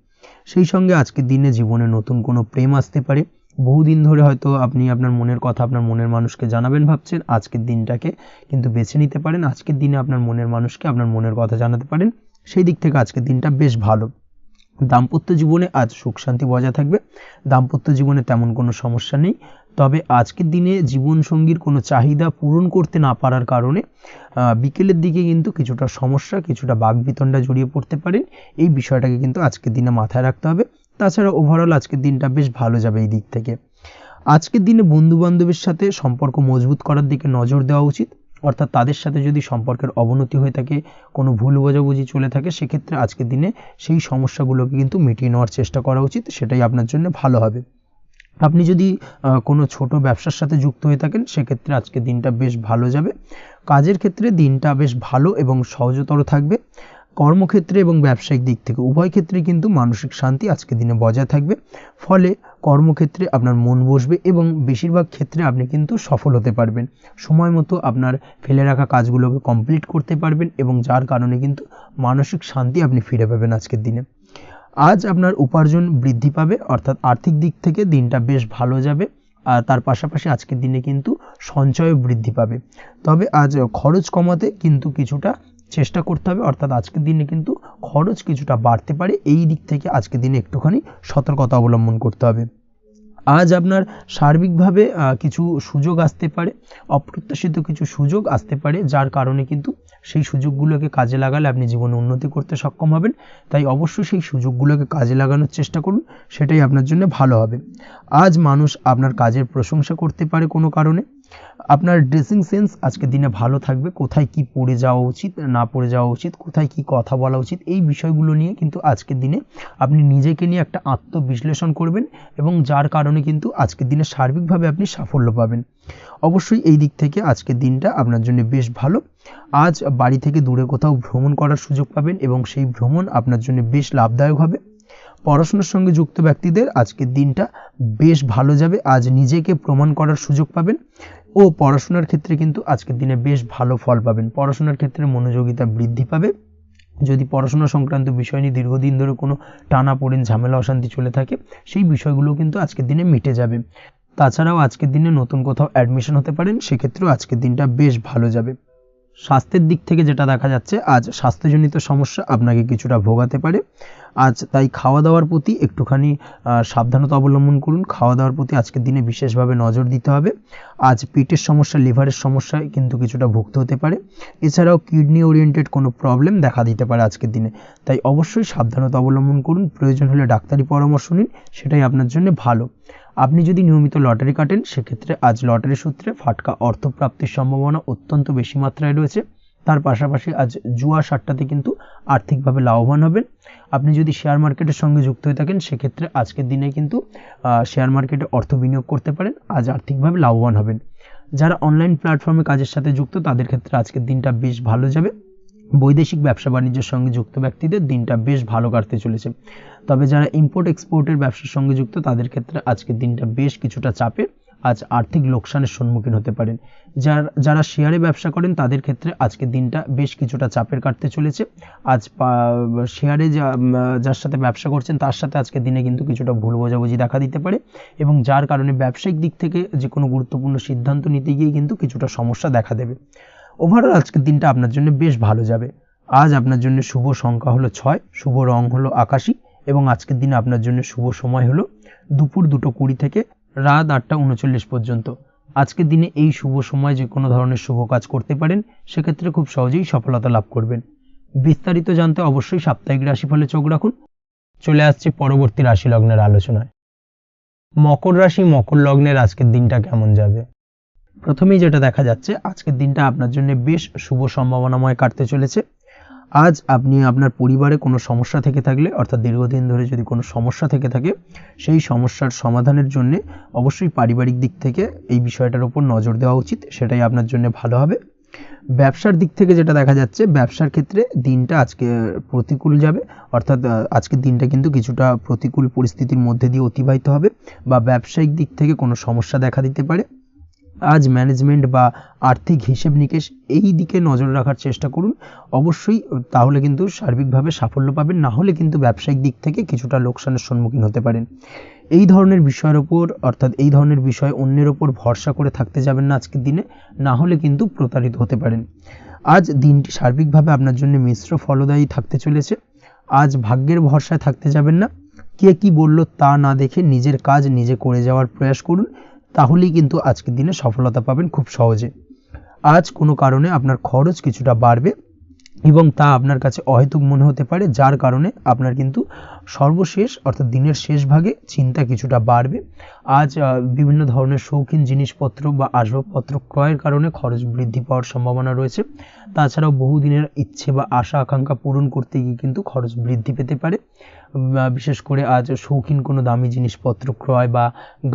সেই সঙ্গে আজকের দিনে জীবনে নতুন কোনো প্রেম আসতে পারে। বহুদিন ধরে হয়তো আপনি আপনার মনের কথা আপনার মনের মানুষকে জানাবেন ভাবছেন, আজকের দিনটাকে কিন্তু বেছে নিতে পারেন। আজকের দিনে আপনার মনের মানুষকে আপনার মনের কথা জানাতে পারেন। সেই দিক থেকে আজকের দিনটা বেশ ভালো। দাম্পত্য জীবনে আজ সুখ শান্তি বজায় থাকবে। দাম্পত্য জীবনে তেমন কোনো সমস্যা নেই। তবে আজকের দিনে জীবনসঙ্গীর কোনো চাহিদা পূরণ করতে না পারার কারণে বিকেলের দিকে কিন্তু কিছুটা সমস্যা, কিছুটা বাকবিতণ্ডা জড়িয়ে পড়তে পারেন। এই বিষয়টাকে কিন্তু আজকের দিনে মাথায় রাখতে হবে। তাছাড়া ওভারঅল আজকের দিনটা বেশ ভালো যাবে এই দিক থেকে। আজকের দিনে বন্ধুবান্ধবের সাথে সম্পর্ক মজবুত করার দিকে নজর দেওয়া উচিত। অর্থাৎ তাদের সাথে যদি সম্পর্কের অবনতি হয়ে থাকে, কোনো ভুল বোঝাবুঝি চলে থাকে, সেক্ষেত্রে আজকের দিনে সেই সমস্যাগুলোকে কিন্তু মিটিয়ে নেওয়ার চেষ্টা করা উচিত। সেটাই আপনার জন্য ভালো হবে। আপনি যদি কোনো ছোট ব্যবসার সাথে যুক্ত হয়ে থাকেন, সেক্ষেত্রে আজকের দিনটা বেশ ভালো যাবে। কাজের ক্ষেত্রে দিনটা বেশ ভালো এবং সহজতর থাকবে। কর্মক্ষেত্রে এবং ব্যবসায়িক দিক থেকে উভয় ক্ষেত্রে কিন্তু মানসিক শান্তি আজকের দিনে বজায় থাকবে। ফলে কর্মক্ষেত্রে আপনার মন বসবে এবং বেশিরভাগ ক্ষেত্রে আপনি কিন্তু সফল হতে পারবেন। সময় মতো আপনার ফেলে রাখা কাজগুলোকে কমপ্লিট করতে পারবেন এবং যার কারণে কিন্তু মানসিক শান্তি আপনি ফিরে পাবেন আজকের দিনে। আজ আপনার উপার্জন বৃদ্ধি পাবে, অর্থাৎ আর্থিক দিক থেকে দিনটা বেশ ভালো যাবে। আর তার পাশাপাশি আজকের দিনে কিন্তু সঞ্চয় বৃদ্ধি পাবে। তবে আজ খরচ কমাতে কিন্তু কিছুটা চেষ্টা করতে হবে। অর্থাৎ আজকের দিনে কিন্তু খরচ কিছুটা বাড়তে পারে। এই দিক থেকে আজকের দিনে একটুখানি সতর্কতা অবলম্বন করতে হবে। আজ আপনার সার্বিকভাবে কিছু সুযোগ আসতে পারে, অপ্রত্যাশিত কিছু সুযোগ আসতে পারে, যার কারণে কিন্তু সেই সুযোগগুলোকে কাজে লাগালে আপনি জীবনে উন্নতি করতে সক্ষম হবেন। তাই অবশ্যই সেই সুযোগগুলোকে কাজে লাগানোর চেষ্টা করুন, সেটাই আপনার জন্য ভালো হবে। আজ মানুষ আপনার কাজের প্রশংসা করতে পারে কোনো কারণে। আপনার ড্রেসিং সেন্স আজকের দিনে ভালো থাকবে, কোথায় কি পরে যাওয়া উচিত না পরে যাওয়া উচিত, কোথায় কি কথা বলা উচিত, এই বিষয়গুলো নিয়ে কিন্তু আজকের দিনে আপনি নিজেকে নিয়ে একটা আত্মবিশ্লেষণ করবেন এবং যার কারণে কিন্তু আজকের দিনে সার্বিকভাবে আপনি সাফল্য পাবেন। অবশ্যই এই দিক থেকে আজকের দিনটা আপনার জন্য বেশ ভালো। আজ বাড়ি থেকে দূরে কোথাও ভ্রমণ করার সুযোগ পাবেন এবং সেই ভ্রমণ আপনার জন্য বেশ লাভদায়ক হবে। পড়াশোনার সঙ্গে যুক্ত ব্যক্তিদের আজকের দিনটা বেশ ভালো যাবে। আজ নিজেকে প্রমাণ করার সুযোগ পাবেন ও পড়াশোনার ক্ষেত্রে কিন্তু আজকের দিনে বেশ ভালো ফল পাবেন। পড়াশোনার ক্ষেত্রে মনোযোগিতা বৃদ্ধি পাবে। যদি পড়াশোনা সংক্রান্ত বিষয় নিয়ে দীর্ঘদিন ধরে কোনো টানাপোড়েন ঝামেলা অশান্তি চলে থাকে, সেই বিষয়গুলো কিন্তু আজকের দিনে মিটে যাবে। তাছাড়াও আজকের দিনে নতুন কোথাও অ্যাডমিশন হতে পারেন, সেক্ষেত্রেও আজকের দিনটা বেশ ভালো যাবে। স্বাস্থ্যের দিক থেকে যেটা দেখা যাচ্ছে, আজ স্বাস্থ্যজনিত সমস্যা আপনাকে কিছুটা ভোগাতে পারে। আজ তাই খাওয়া দাওয়ার প্রতি একটুখানি সাবধানতা অবলম্বন করুন। খাওয়া দাওয়ার প্রতি আজকের দিনে বিশেষভাবে নজর দিতে হবে। আজ পেটের সমস্যা, লিভারের সমস্যায় কিন্তু কিছুটা ভুগতে হতে পারে। এছাড়াও কিডনি ওরিয়েন্টেড কোনো প্রবলেম দেখা দিতে পারে আজকের দিনে। তাই অবশ্যই সাবধানতা অবলম্বন করুন, প্রয়োজন হলে ডাক্তারি পরামর্শ নিন, সেটাই আপনার জন্য ভালো। আপনি যদি নিয়মিত লটারি কাটেন, সেক্ষেত্রে আজ লটারি সূত্রে ফাটকা অর্থপ্রাপ্তির সম্ভাবনা অত্যন্ত বেশি মাত্রায় রয়েছে। তার পাশাপাশি আজ জুয়া সাট্টাতে কিন্তু আর্থিকভাবে লাভবান হবেন। আপনি যদি শেয়ার মার্কেটের সঙ্গে যুক্ত হয়ে থাকেন, সেক্ষেত্রে আজকের দিনে কিন্তু শেয়ার মার্কেটে অর্থ বিনিয়োগ করতে পারেন, আজ আর্থিকভাবে লাভবান হবেন। যারা অনলাইন প্ল্যাটফর্মে কাজের সাথে যুক্ত, তাদের ক্ষেত্রে আজকের দিনটা বেশ ভালো যাবে। বৈদেশিক ব্যবসা বাণিজ্যের সঙ্গে যুক্ত ব্যক্তিদের দিনটা বেশ ভালো কাটতে চলেছে। তবে যারা ইম্পোর্ট এক্সপোর্টের ব্যবসার সঙ্গে যুক্ত, তাদের ক্ষেত্রে আজকের দিনটা বেশ কিছুটা চাপের। আজ আর্থিক লোকসানের সম্মুখীন হতে পারেন। যারা শেয়ারে ব্যবসা করেন, তাদের ক্ষেত্রে আজকের দিনটা বেশ কিছুটা চাপের কাটতে চলেছে। আজ শেয়ারে যার সাথে ব্যবসা করছেন, তার সাথে আজকের দিনে কিন্তু কিছুটা ভুল বোঝাবুঝি দেখা দিতে পারে এবং যার কারণে ব্যবসায়িক দিক থেকে যে কোনো গুরুত্বপূর্ণ সিদ্ধান্ত নিতে গিয়ে কিন্তু কিছুটা সমস্যা দেখা দেবে। ওভারঅল আজকের দিনটা আপনার জন্য বেশ ভালো যাবে। আজ আপনার জন্য শুভ সংখ্যা হলো 6, শুভ রং হলো আকাশী এবং আজকের দিনে আপনার জন্য শুভ সময় হলো দুপুর 2:20 থেকে রাত 8:39 পর্যন্ত। আজকের দিনে এই শুভ সময় যে কোনো ধরনের শুভ কাজ করতে পারেন, সেক্ষেত্রে খুব সহজেই সফলতা লাভ করবেন। বিস্তারিত জানতে অবশ্যই সাপ্তাহিক রাশিফলে চোখ রাখুন। চলে আসছে পরবর্তী রাশি লগ্নের আলোচনায়। মকর রাশি, মকর লগ্নের আজকের দিনটা কেমন যাবে? প্রথমেই যেটা দেখা যাচ্ছে, আজকের দিনটা আপনার জন্য বেশ শুভ সম্ভাবনাময় কাটতে চলেছে। আজ আপনি আপনার পরিবারে কোনো সমস্যা থেকে থাকলে, অর্থাৎ দীর্ঘদিন ধরে যদি কোনো সমস্যা থেকে থাকে, সেই সমস্যার সমাধানের জন্য অবশ্যই পারিবারিক দিক থেকে এই বিষয়টার উপর নজর দেওয়া উচিত, সেটাই আপনার জন্য ভালো হবে। ব্যবসার দিক থেকে যেটা দেখা যাচ্ছে, ব্যবসার ক্ষেত্রে দিনটা আজকে প্রতিকূল যাবে, অর্থাৎ আজকের দিনটা কিন্তু কিছুটা প্রতিকূল পরিস্থিতির মধ্যে দিয়ে অতিবাহিত হবে বা ব্যবসায়িক দিক থেকে কোনো সমস্যা দেখা দিতে পারে। আজ ম্যানেজমেন্ট বা আর্থিক হিসেব নিকেশ এই দিকে নজর রাখার চেষ্টা করুন অবশ্যই, তাহলে কিন্তু সার্বিকভাবে সাফল্য পাবেন। না হলে কিন্তু ব্যবসায়িক দিক থেকে কিছুটা লোকসানের সম্মুখীন হতে পারেন। এই ধরনের বিষয়ের ওপর, অর্থাৎ এই ধরনের বিষয় অন্যের ওপর ভরসা করে থাকতে যাবেন না আজকের দিনে, না হলে কিন্তু প্রতারিত হতে পারেন। আজ দিনটি সার্বিকভাবে আপনার জন্য মিশ্র ফলদায়ী থাকতে চলেছে। আজ ভাগ্যের ভরসায় থাকতে যাবেন না। কে কি বলল তা না দেখে নিজের কাজ নিজে করে যাওয়ার প্রয়াস করুন, তাহলেই কিন্তু আজকের দিনে সফলতা পাবেন খুব সহজে। আজ কোনো কারণে আপনার খরচ কিছুটা বাড়বে এবং তা আপনার কাছে অহেতুক মনে হতে পারে, যার কারণে আপনার কিন্তু সর্বশেষ অর্থাৎ দিনের শেষ ভাগে চিন্তা কিছুটা বাড়বে। আজ বিভিন্ন ধরনের শৌখিন জিনিসপত্র বা আসবাবপত্র ক্রয়ের কারণে খরচ বৃদ্ধি পাওয়ার সম্ভাবনা রয়েছে। তাছাড়াও বহুদিনের ইচ্ছে বা আশা আকাঙ্ক্ষা পূরণ করতে গিয়ে কিন্তু খরচ বৃদ্ধি পেতে পারে। বিশেষ করে আজ শৌখিন কোনো দামি জিনিসপত্র ক্রয় বা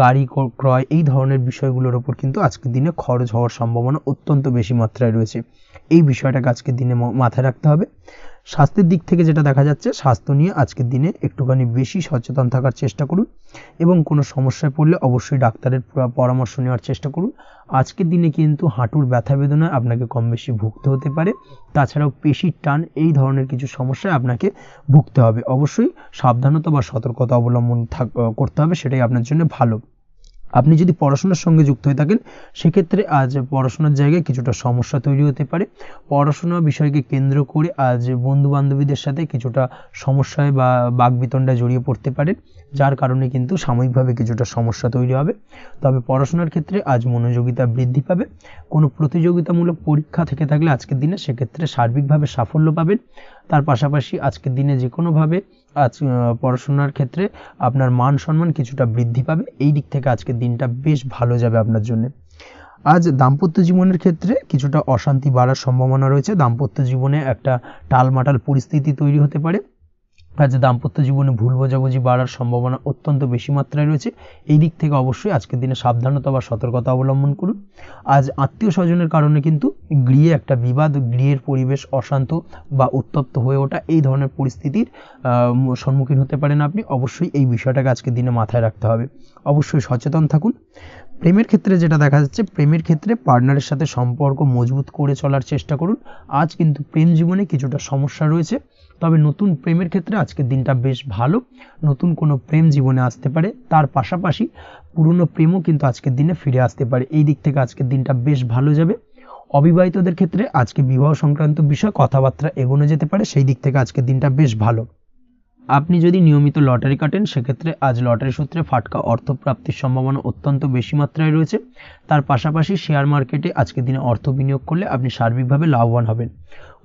গাড়ি ক্রয়, এই ধরনের বিষয়গুলোর ওপর কিন্তু আজকের দিনে খরচ হওয়ার সম্ভাবনা অত্যন্ত বেশি মাত্রায় রয়েছে। এই বিষয়টাকে আজকের দিনে মাথায় রাখতে হবে। স্বাস্থ্যের দিক থেকে যেটা দেখা যাচ্ছে, স্বাস্থ্য নিয়ে আজকের দিনে একটুখানি বেশি সচেতন থাকার চেষ্টা করুন এবং কোনো সমস্যায় পড়লে অবশ্যই ডাক্তারের পরামর্শ নেওয়ার চেষ্টা করুন। আজকের দিনে কিন্তু হাঁটুর ব্যথা বেদনায় আপনাকে কম বেশি ভুগতে হতে পারে। তাছাড়াও পেশির টান, এই ধরনের কিছু সমস্যায় আপনাকে ভুগতে হবে। অবশ্যই সাবধানতা বা সতর্কতা অবলম্বন করতে হবে, সেটাই আপনার জন্য ভালো। আপনি যদি পড়াশোনার সঙ্গে যুক্ত হয়ে থাকেন সেক্ষেত্রে আজ পড়াশোনার জায়গায় কিছুটা সমস্যা তৈরি হতে পারে। পড়াশোনা বিষয়কে কেন্দ্র করে আজ বন্ধু বান্ধবীদের সাথে কিছুটা সমস্যায় বা বাকবিতণ্ডায় জড়িয়ে পড়তে পারেন, যার কারণে কিন্তু সাময়িকভাবে কিছুটা সমস্যা তৈরি হবে। তবে পড়াশোনার ক্ষেত্রে আজ মনোযোগিতা বৃদ্ধি পাবে। কোনো প্রতিযোগিতামূলক পরীক্ষা থেকে থাকলে আজকের দিনে সেক্ষেত্রে সার্বিকভাবে সাফল্য পাবেন। তার পাশাপাশি আজকের দিনে যে কোনোভাবে আজ পড়াশোনার ক্ষেত্রে আপনার মান সম্মান কিছুটা বৃদ্ধি পাবে। এই দিক থেকে আজকের দিনটা বেশ ভালো যাবে আপনার জন্য। আজ দাম্পত্য জীবনের ক্ষেত্রে কিছুটা অশান্তি বাড়ার সম্ভাবনা রয়েছে। দাম্পত্য জীবনে একটা টালমাটাল পরিস্থিতি তৈরি হতে পারে। আজ দাম্পত্য জীবনে ভুল বোঝাবুঝি বাড়ার সম্ভাবনা অত্যন্ত বেশি মাত্রায় রয়েছে। এই দিক থেকে অবশ্যই আজকের দিনে সাবধানতা বা সতর্কতা অবলম্বন করুন। আজ আত্মীয় স্বজনের কারণে কিন্তু গৃহে একটা বিবাদ, গৃহের পরিবেশ অশান্ত বা উত্তপ্ত হয়ে ওঠা, এই ধরনের পরিস্থিতির সম্মুখীন হতে পারেন আপনি। অবশ্যই এই বিষয়টাকে আজকের দিনে মাথায় রাখতে হবে। অবশ্যই সচেতন থাকুন। প্রেমের ক্ষেত্রে যেটা দেখা যাচ্ছে, প্রেমের ক্ষেত্রে পার্টনারের সাথে সম্পর্ক মজবুত করে চলার চেষ্টা করুন। আজ কিন্তু প্রেম জীবনে কিছুটা সমস্যা রয়েছে, তবে নতুন প্রেমের ক্ষেত্রে আজকের দিনটা বেশ ভালো। নতুন কোনো প্রেম জীবনে আসতে পারে, তার পাশাপাশি পুরনো প্রেমও কিন্তু আজকের দিনে ফিরে আসতে পারে। এই দিক থেকে আজকের দিনটা বেশ ভালো যাবে। অবিবাহিতদের ক্ষেত্রে আজকে বিবাহ সংক্রান্ত বিষয় কথাবার্তা এগোনো যেতে পারে, সেই দিক থেকে আজকের দিনটা বেশ ভালো। আপনি যদি নিয়মিত লটারি কাটেন সেক্ষেত্রে আজ লটারি সূত্রে ফাটকা অর্থপ্রাপ্তির সম্ভাবনা অত্যন্ত বেশি মাত্রায় রয়েছে। তার পাশাপাশি শেয়ার মার্কেটে আজকের দিনে অর্থ বিনিয়োগ করলে আপনি সার্বিকভাবে লাভবান হবেন।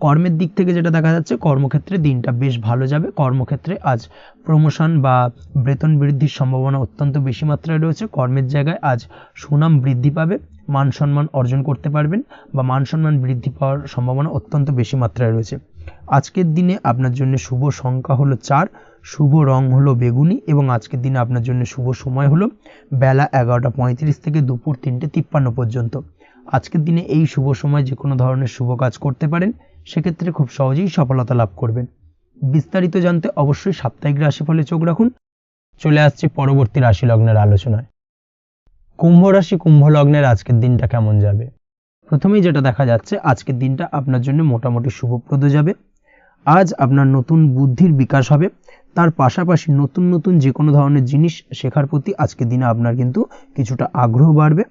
কর্মের দিক থেকে যেটা দেখা যাচ্ছে, কর্মক্ষেত্রে দিনটা বেশ ভালো যাবে। কর্মক্ষেত্রে আজ প্রমোশন বা বেতন বৃদ্ধির সম্ভাবনা অত্যন্ত বেশি মাত্রায় রয়েছে। কর্মের জায়গায় আজ সুনাম বৃদ্ধি পাবে, মান সম্মান অর্জন করতে পারবেন বা মান সম্মান বৃদ্ধি পাওয়ার সম্ভাবনা অত্যন্ত বেশি মাত্রায় রয়েছে। আজকের দিনে আপনার জন্য শুভ সংখ্যা হলো 4, শুভ রং হলো বেগুনি এবং আজকের দিনে আপনার জন্য শুভ সময় হলো বেলা 11:35 থেকে দুপুর 3:53 পর্যন্ত। আজকের দিনে এই শুভ সময় যে কোনো ধরনের শুভ কাজ করতে পারেন, সেক্ষেত্রে খুব সহজেই সফলতা লাভ করবেন। বিস্তারিত জানতে অবশ্যই সাপ্তাহিক রাশিফলে চোখ রাখুন। চলে আসছি পরবর্তী রাশি লগ্নের আলোচনায়। কুম্ভ রাশি, কুম্ভ লগ্নের আজকের দিনটা কেমন যাবে? প্রথমেই যেটা দেখা যাচ্ছে, আজকের দিনটা আপনার জন্য মোটামুটি শুভপ্রদ যাবে। আজ আপনার নতুন বুদ্ধির বিকাশ হবে। তার পাশাপাশি নতুন নতুন যে কোনো ধরনের জিনিস শেখার প্রতি আজকের দিনে আপনার কিন্তু কিছুটা আগ্রহ বাড়বে।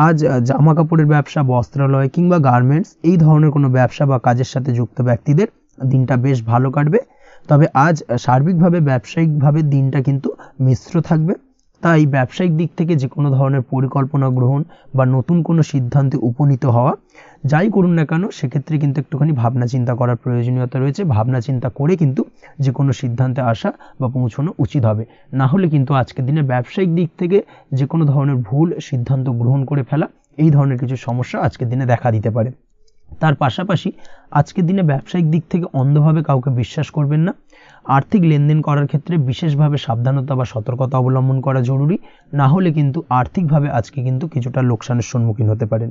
আজ জামা কাপড়ের ব্যবসা, বস্ত্রালয় কিংবা গার্মেন্টস এই ধরনের কোনো ব্যবসা বা কাজের সাথে যুক্ত ব্যক্তিদের দিনটা বেশ ভালো কাটবে। তবে আজ সার্বিকভাবে ব্যবসায়িকভাবে দিনটা কিন্তু মিশ্র থাকবে। তাই ব্যবসায়িক দিক থেকে যে কোনো ধরনের পরিকল্পনা গ্রহণ বা নতুন কোনো সিদ্ধান্তে উপনীত হওয়া, যাই করুন না কেন সেক্ষেত্রে কিন্তু একটুখানি ভাবনা চিন্তা করার প্রয়োজনীয়তা রয়েছে। ভাবনা চিন্তা করে কিন্তু যে কোনো সিদ্ধান্তে আসা বা পৌঁছানো উচিত হবে। না হলে কিন্তু আজকের দিনে ব্যবসায়িক দিক থেকে যে কোনো ধরনের ভুল সিদ্ধান্ত গ্রহণ করে ফেলা, এই ধরনের কিছু সমস্যা আজকের দিনে দেখা দিতে পারে। তার পাশাপাশি আজকের দিনে ব্যবসায়িক দিক থেকে অন্ধভাবে কাউকে বিশ্বাস করবেন না। আর্থিক লেনদেন করার ক্ষেত্রে বিশেষভাবে সাবধানতা বা সতর্কতা অবলম্বন করা জরুরি। না হলে কিন্তু আর্থিকভাবে আজকে কিন্তু কিছুটা লোকসানের সম্মুখীন হতে পারেন।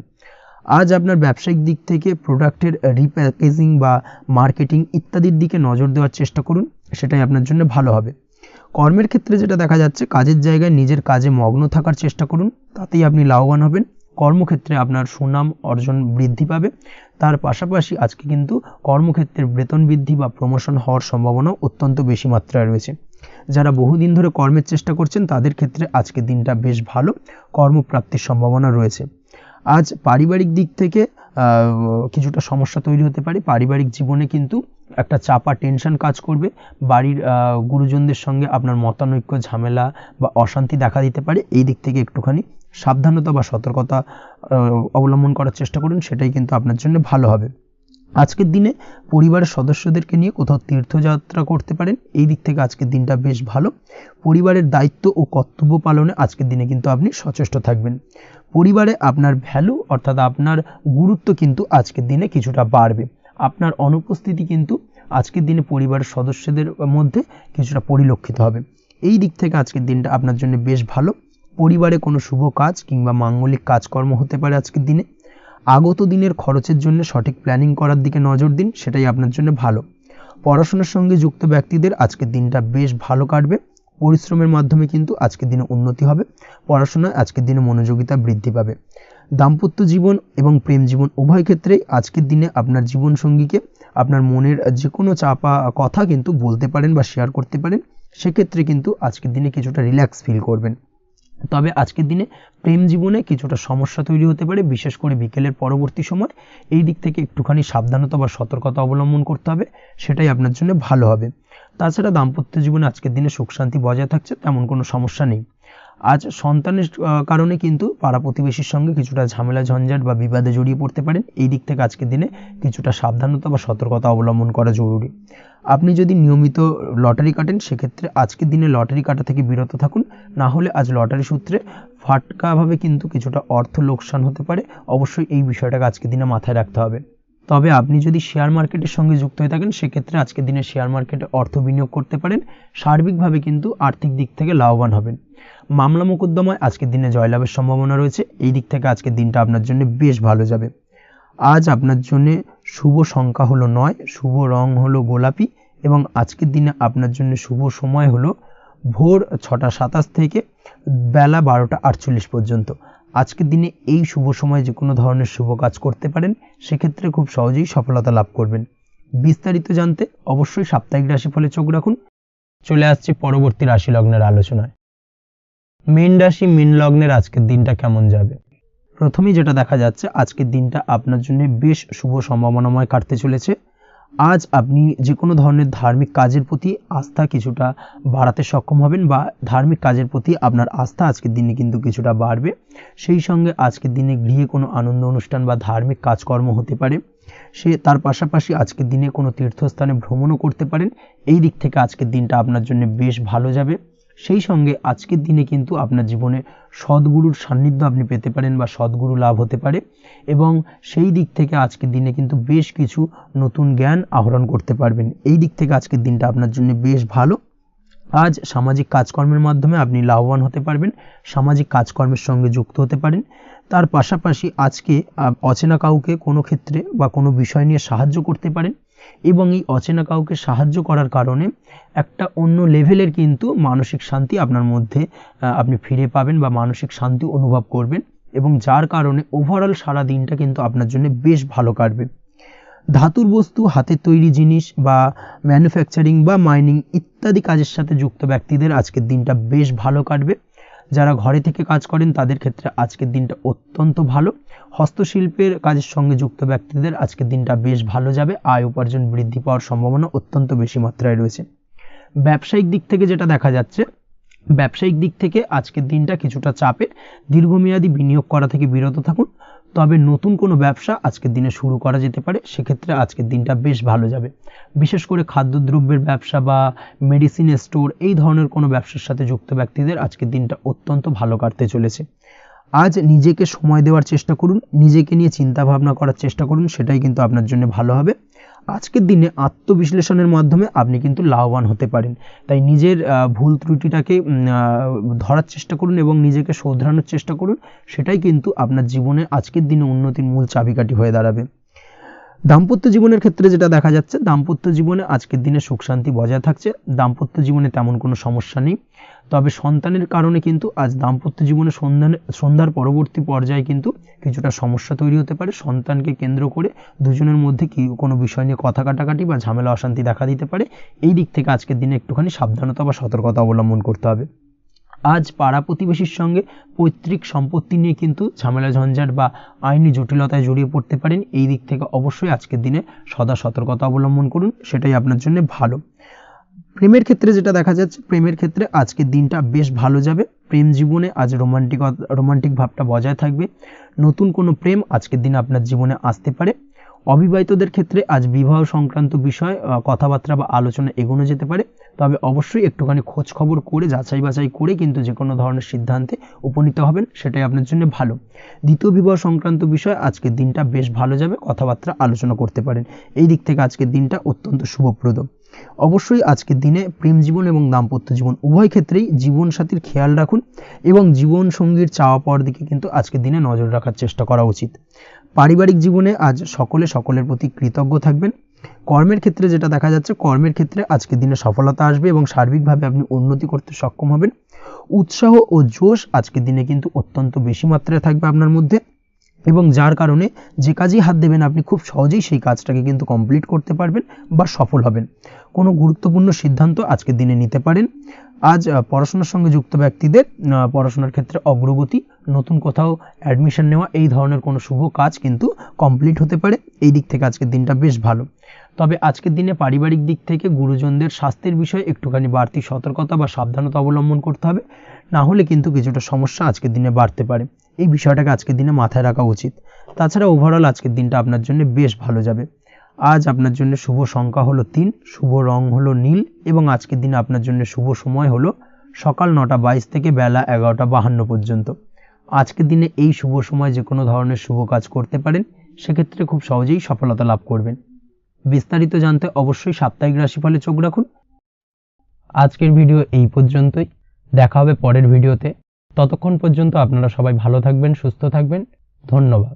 আজ আপনার ব্যবসায়িক দিক থেকে প্রোডাক্টের রিপ্যাকেজিং বা মার্কেটিং ইত্যাদির দিকে নজর দেওয়ার চেষ্টা করুন, সেটাই আপনার জন্য ভালো হবে। কর্মের ক্ষেত্রে যেটা দেখা যাচ্ছে, কাজের জায়গায় নিজের কাজে মগ্ন থাকার চেষ্টা করুন, তাতেই আপনি লাভবান হবেন। কর্মক্ষেত্রে আপনার সুনাম অর্জন বৃদ্ধি পাবে। তার পাশাপাশি আজকে কিন্তু কর্মক্ষেত্রের বেতন বৃদ্ধি বা প্রমোশন হওয়ার সম্ভাবনাও অত্যন্ত বেশি মাত্রায় রয়েছে। যারা বহুদিন ধরে কর্মের চেষ্টা করছেন তাদের ক্ষেত্রে আজকের দিনটা বেশ ভালো, কর্মপ্রাপ্তির সম্ভাবনা রয়েছে। আজ পারিবারিক দিক থেকে কিছুটা সমস্যা তৈরি হতে পারে। পারিবারিক জীবনে কিন্তু একটা চাপা টেনশন কাজ করবে। বাড়ির গুরুজনদের সঙ্গে আপনার মতানৈক্য, ঝামেলা বা অশান্তি দেখা দিতে পারে। এই দিক থেকে একটুখানি সাবধানতা বা সতর্কতা অবলম্বন করার চেষ্টা করুন, সেটাই কিন্তু আপনার জন্য ভালো হবে। আজকের দিনে পরিবারের সদস্যদেরকে নিয়ে কোথাও তীর্থযাত্রা করতে পারেন। এই দিক থেকে আজকের দিনটা বেশ ভালো। পরিবারের দায়িত্ব ও কর্তব্য পালনে আজকের দিনে কিন্তু আপনি সচেষ্ট থাকবেন। পরিবারে আপনার ভ্যালু অর্থাৎ আপনার গুরুত্ব কিন্তু আজকের দিনে কিছুটা বাড়বে। আপনার অনুপস্থিতি কিন্তু আজকের দিনে পরিবারের সদস্যদের মধ্যে কিছুটা পরিলক্ষিত হবে। এই দিক থেকে আজকের দিনটা আপনার জন্য বেশ ভালো। পরিবারে কোনো শুভ কাজ কিংবা মাঙ্গলিক কাজকর্ম হতে পারে আজকের দিনে। আগত দিনের খরচের জন্য সঠিক প্ল্যানিং করার দিকে নজর দিন, সেটাই আপনার জন্য ভালো। পড়াশোনার সঙ্গে যুক্ত ব্যক্তিদের আজকের দিনটা বেশ ভালো কাটবে। পরিশ্রমের মাধ্যমে কিন্তু আজকের দিনে উন্নতি হবে। পড়াশোনায় আজকের দিনে মনোযোগিতা বৃদ্ধি পাবে। দাম্পত্য জীবন এবং প্রেম জীবন উভয় ক্ষেত্রেই আজকের দিনে আপনার জীবনসঙ্গীকে আপনার মনের যে কোনো চাপা কথা কিন্তু বলতে পারেন বা শেয়ার করতে পারেন। সেক্ষেত্রে কিন্তু আজকের দিনে কিছুটা রিল্যাক্স ফিল করবেন। তবে আজকের দিনে প্রেম জীবনে কিছুটা সমস্যা তৈরি হতে পারে, বিশেষ করে বিকেলের পরবর্তী সময়। এই দিক থেকে একটুখানি সাবধানতা বা সতর্কতা অবলম্বন করতে হবে, সেটাই আপনার জন্য ভালো হবে। তাছাড়া দাম্পত্য জীবনে আজকের দিনে সুখ শান্তি বজায় থাকছে, তেমন কোনো সমস্যা নেই। আজ সন্তানের কারণে কিন্তু পাড়া প্রতিবেশীর সঙ্গে কিছুটা ঝামেলা ঝঞ্ঝাট বা বিবাদে জড়িয়ে পড়তে পারেন। এই দিক থেকে আজকের দিনে কিছুটা সাবধানতা বা সতর্কতা অবলম্বন করা জরুরি। আপনি যদি নিয়মিত লটারি কাটেন, সেক্ষেত্রে আজকের দিনে লটারি কাটা থেকে বিরত থাকুন, না হলে আজ লটারি সূত্রে ফাটকাভাবে কিন্তু কিছুটা অর্থ লোকসান হতে পারে। অবশ্যই এই বিষয়টাকে আজকের দিনে মাথায় রাখতে হবে। তবে আপনি যদি শেয়ার মার্কেটের সঙ্গে যুক্ত হয়ে থাকেন, সেক্ষেত্রে আজকের দিনে শেয়ার মার্কেটে অর্থ বিনিয়োগ করতে পারেন। সার্বিকভাবে কিন্তু আর্থিক দিক থেকে লাভবান হবেন। মামলা মোকদ্দমায় আজকের দিনে জয়লাভের সম্ভাবনা রয়েছে। এই দিক থেকে আজকের দিনটা আপনার জন্য বেশ ভালো যাবে। আজ আপনার জন্য শুভ সংখ্যা হলো 9, শুভ রং হলো গোলাপি এবং আজকের দিনে আপনার জন্য শুভ সময় হলো ভোর 6টা 27 থেকে বেলা 12টা 48 পর্যন্ত। আজকের দিনে এই শুভ সময়ে যে কোনো ধরনের শুভ কাজ করতে পারেন, সেক্ষেত্রে খুব সহজেই সফলতা লাভ করবেন। বিস্তারিত জানতে অবশ্যই সাপ্তাহিক রাশিফলে চোখ রাখুন। চলে আসছি পরবর্তী রাশি লগ্নের আলোচনায়। মীন রাশি মীন লগ্নের আজকের দিনটা কেমন যাবে? প্রথমেই যেটা দেখা যাচ্ছে, আজকের দিনটা আপনার জন্য বেশ শুভ সম্ভাবনাময় কাটতে চলেছে। আজ আপনি যে কোনো ধরনের ধার্মিক কাজের প্রতি আস্থা কিছুটা বাড়াতে সক্ষম হবেন, বা ধার্মিক কাজের প্রতি আপনার আস্থা আজকের দিনে কিন্তু কিছুটা বাড়বে। সেই সঙ্গে আজকের দিনে গৃহে কোনো আনন্দ অনুষ্ঠান বা ধার্মিক কাজকর্ম হতে পারে। তার পাশাপাশি আজকের দিনে কোনো তীর্থস্থানে ভ্রমণও করতে পারেন। এই দিক থেকে আজকের দিনটা আপনার জন্য বেশ ভালো যাবে। সেই সঙ্গে আজকের দিনে কিন্তু আপনার জীবনে সদ্গুরুর সান্নিধ্য আপনি পেতে পারেন বা সদ্গুরু লাভ হতে পারে, এবং সেই দিক থেকে আজকের দিনে কিন্তু বেশ কিছু নতুন জ্ঞান আহরণ করতে পারবেন। এই দিক থেকে আজকের দিনটা আপনার জন্য বেশ ভালো। আজ সামাজিক কাজকর্মের মাধ্যমে আপনি লাভবান হতে পারবেন, সামাজিক কাজকর্মের সঙ্গে যুক্ত হতে পারেন। তার পাশাপাশি আজকে অচেনা কাউকে কোনো ক্ষেত্রে বা কোনো বিষয় নিয়ে সাহায্য করতে পারেন, এবং এই অচেনা কাউকে সাহায্য করার কারণে একটা অন্য লেভেলের কিন্তু মানসিক শান্তি আপনার মধ্যে আপনি ফিরে পাবেন বা মানসিক শান্তি অনুভব করবেন, এবং যার কারণে ওভারঅল সারা দিনটা কিন্তু আপনার জন্য বেশ ভালো কাটবে। ধাতুর বস্তু, হাতের তৈরি জিনিস বা ম্যানুফ্যাকচারিং বা মাইনিং ইত্যাদি কাজের সাথে যুক্ত ব্যক্তিদের আজকের দিনটা বেশ ভালো কাটবে। যারা ঘরে থেকে কাজ করেন তাদের ক্ষেত্রে আজকের দিনটা অত্যন্ত ভালো। হস্তশিল্পের কাজের সঙ্গে যুক্ত ব্যক্তিদের আজকের দিনটা বেশ ভালো যাবে। আয় উপার্জন বৃদ্ধি পাওয়ার সম্ভাবনা অত্যন্ত বেশি মাত্রায় রয়েছে। ব্যবসায়িক দিক থেকে যেটা দেখা যাচ্ছে, ব্যবসায়িক দিক থেকে আজকের দিনটা কিছুটা চাপের। দীর্ঘমেয়াদী বিনিয়োগ করা থেকে বিরত থাকুন, তবে নতুন কোনো ব্যবসা আজকের দিনে শুরু করা যেতে পারে। সেক্ষেত্রে আজকের দিনটা বেশ ভালো যাবে। বিশেষ করে খাদ্যদ্রব্যের ব্যবসা বা মেডিসিন স্টোর, এই ধরনের কোনো ব্যবসার সাথে যুক্ত ব্যক্তিদের আজকের দিনটা অত্যন্ত ভালো কাটতে চলেছে। আজ নিজেকে সময় দেওয়ার চেষ্টা করুন, নিজেকে নিয়ে চিন্তা ভাবনা করার চেষ্টা করুন, সেটাই কিন্তু আপনার জন্য ভালো হবে। আজকের দিনে আত্মবিশ্লেষণের মাধ্যমে আপনি কিন্তু লাভবান হতে পারেন। তাই নিজের ভুল ত্রুটিটাকে ধরার চেষ্টা করুন এবং নিজেকে শোধরানোর চেষ্টা করুন, সেটাই কিন্তু আপনার জীবনে আজকের দিনে উন্নতির মূল চাবিকাঠি হয়ে দাঁড়াবে। দাম্পত্য জীবনের ক্ষেত্রে যেটা দেখা যাচ্ছে, দাম্পত্য জীবনে আজকের দিনে সুখ শান্তি বজায় থাকছে। দাম্পত্য জীবনে তেমন কোনো সমস্যা নেই। তবে সন্তানের কারণে কিন্তু আজ দাম্পত্য জীবনে সন্ধ্যার পরবর্তী পর্যায়ে কিন্তু কিছুটা সমস্যা তৈরি হতে পারে। সন্তানকে কেন্দ্র করে দুজনের মধ্যে কোনো বিষয় নিয়ে কথা কাটাকাটি বা ঝামেলা অশান্তি দেখা দিতে পারে। এই দিক থেকে আজকের দিনে একটুখানি সাবধানতা বা সতর্কতা অবলম্বন করতে হবে। আজ পাড়া প্রতিবেশীর সঙ্গে পৈতৃক সম্পত্তি নিয়ে কিন্তু ঝামেলা ঝঞ্ঝাট বা আইনি জটিলতায় জড়িয়ে পড়তে পারেন। এই দিক থেকে অবশ্যই আজকের দিনে সদা সতর্কতা অবলম্বন করুন, সেটাই আপনার জন্য ভালো। প্রেমের ক্ষেত্রে যেটা দেখা যাচ্ছে, প্রেমের ক্ষেত্রে আজকের দিনটা বেশ ভালো যাবে। প্রেম জীবনে আজ রোমান্টিক ভাবটা বজায় থাকবে। নতুন কোনো প্রেম আজকের দিনে আপনার জীবনে আসতে পারে। অবিবাহিতদের ক্ষেত্রে আজ বিবাহ সংক্রান্ত বিষয় কথাবার্তা বা আলোচনা এগোনো যেতে পারে, তবে অবশ্যই একটুখানি খোঁজ খবর করে যাচাই বাছাই করে কিন্তু যে কোনো ধরনের সিদ্ধান্তে উপনীত হবেন, সেটাই আপনার জন্য ভালো। দ্বিতীয় বিবাহ সংক্রান্ত বিষয় আজকের দিনটা বেশ ভালো যাবে, কথাবার্তা আলোচনা করতে পারেন। এই দিক থেকে আজকের দিনটা অত্যন্ত শুভপ্রদ। অবশ্যই আজকের দিনে প্রেম জীবন এবং দাম্পত্য জীবন উভয় ক্ষেত্রেই জীবনসাথীর খেয়াল রাখুন, এবং জীবন সঙ্গীর চাওয়া পাওয়ার দিকে কিন্তু আজকের দিনে নজর রাখার চেষ্টা করা উচিত। পারিবারিক জীবনে আজ সকলের প্রতি কৃতজ্ঞ থাকবেন। কর্মের ক্ষেত্রে যেটা দেখা যাচ্ছে, কর্মের ক্ষেত্রে আজকের দিনে সফলতা আসবে এবং সার্বিকভাবে আপনি উন্নতি করতে সক্ষম হবেন। উৎসাহ ও জোশ আজকের দিনে কিন্তু অত্যন্ত বেশি মাত্রায় থাকবে আপনার মধ্যে, এবং যার কারণে যে কাজেই হাত দেবেন আপনি খুব সহজেই সেই কাজটাকে কিন্তু কমপ্লিট করতে পারবেন বা সফল হবেন। কোনো গুরুত্বপূর্ণ সিদ্ধান্ত আজকের দিনে নিতে পারেন। আজ পড়াশোনার সঙ্গে যুক্ত ব্যক্তিদের পড়াশোনার ক্ষেত্রে অগ্রগতি, নতুন কোথাও অ্যাডমিশন নেওয়া, এই ধরনের কোনো শুভ কাজ কিন্তু কমপ্লিট হতে পারে। এই দিক থেকে আজকের দিনটা বেশ ভালো। তবে আজকের দিনে পারিবারিক দিক থেকে গুরুজনদের স্বাস্থ্যের বিষয়ে একটুখানি বাড়তি সতর্কতা বা সাবধানতা অবলম্বন করতে হবে, না হলে কিন্তু কিছুটা সমস্যা আজকের দিনে বাড়তে পারে। এই বিষয়টাকে আজকের দিনে মাথায় রাখা উচিত। তাছাড়া ওভারঅল আজকের দিনটা আপনার জন্য বেশ ভালো যাবে। আজ আপনার জন্য শুভ সংখ্যা হলো 3, শুভ রং হলো নীল এবং আজকের দিনে আপনার জন্য শুভ সময় হলো সকাল 9:22 থেকে বেলা 11:52 পর্যন্ত। আজকের দিনে এই শুভ সময় যে কোনো ধরনের শুভ কাজ করতে পারেন, সেক্ষেত্রে খুব সহজেই সফলতা লাভ করবেন। বিস্তারিত জানতে অবশ্যই সাপ্তাহিক রাশিফলে চোখ রাখুন। আজকের ভিডিও এই পর্যন্তই, দেখা হবে পরের ভিডিওতে। ততক্ষণ পর্যন্ত আপনারা সবাই ভালো থাকবেন, সুস্থ থাকবেন। ধন্যবাদ।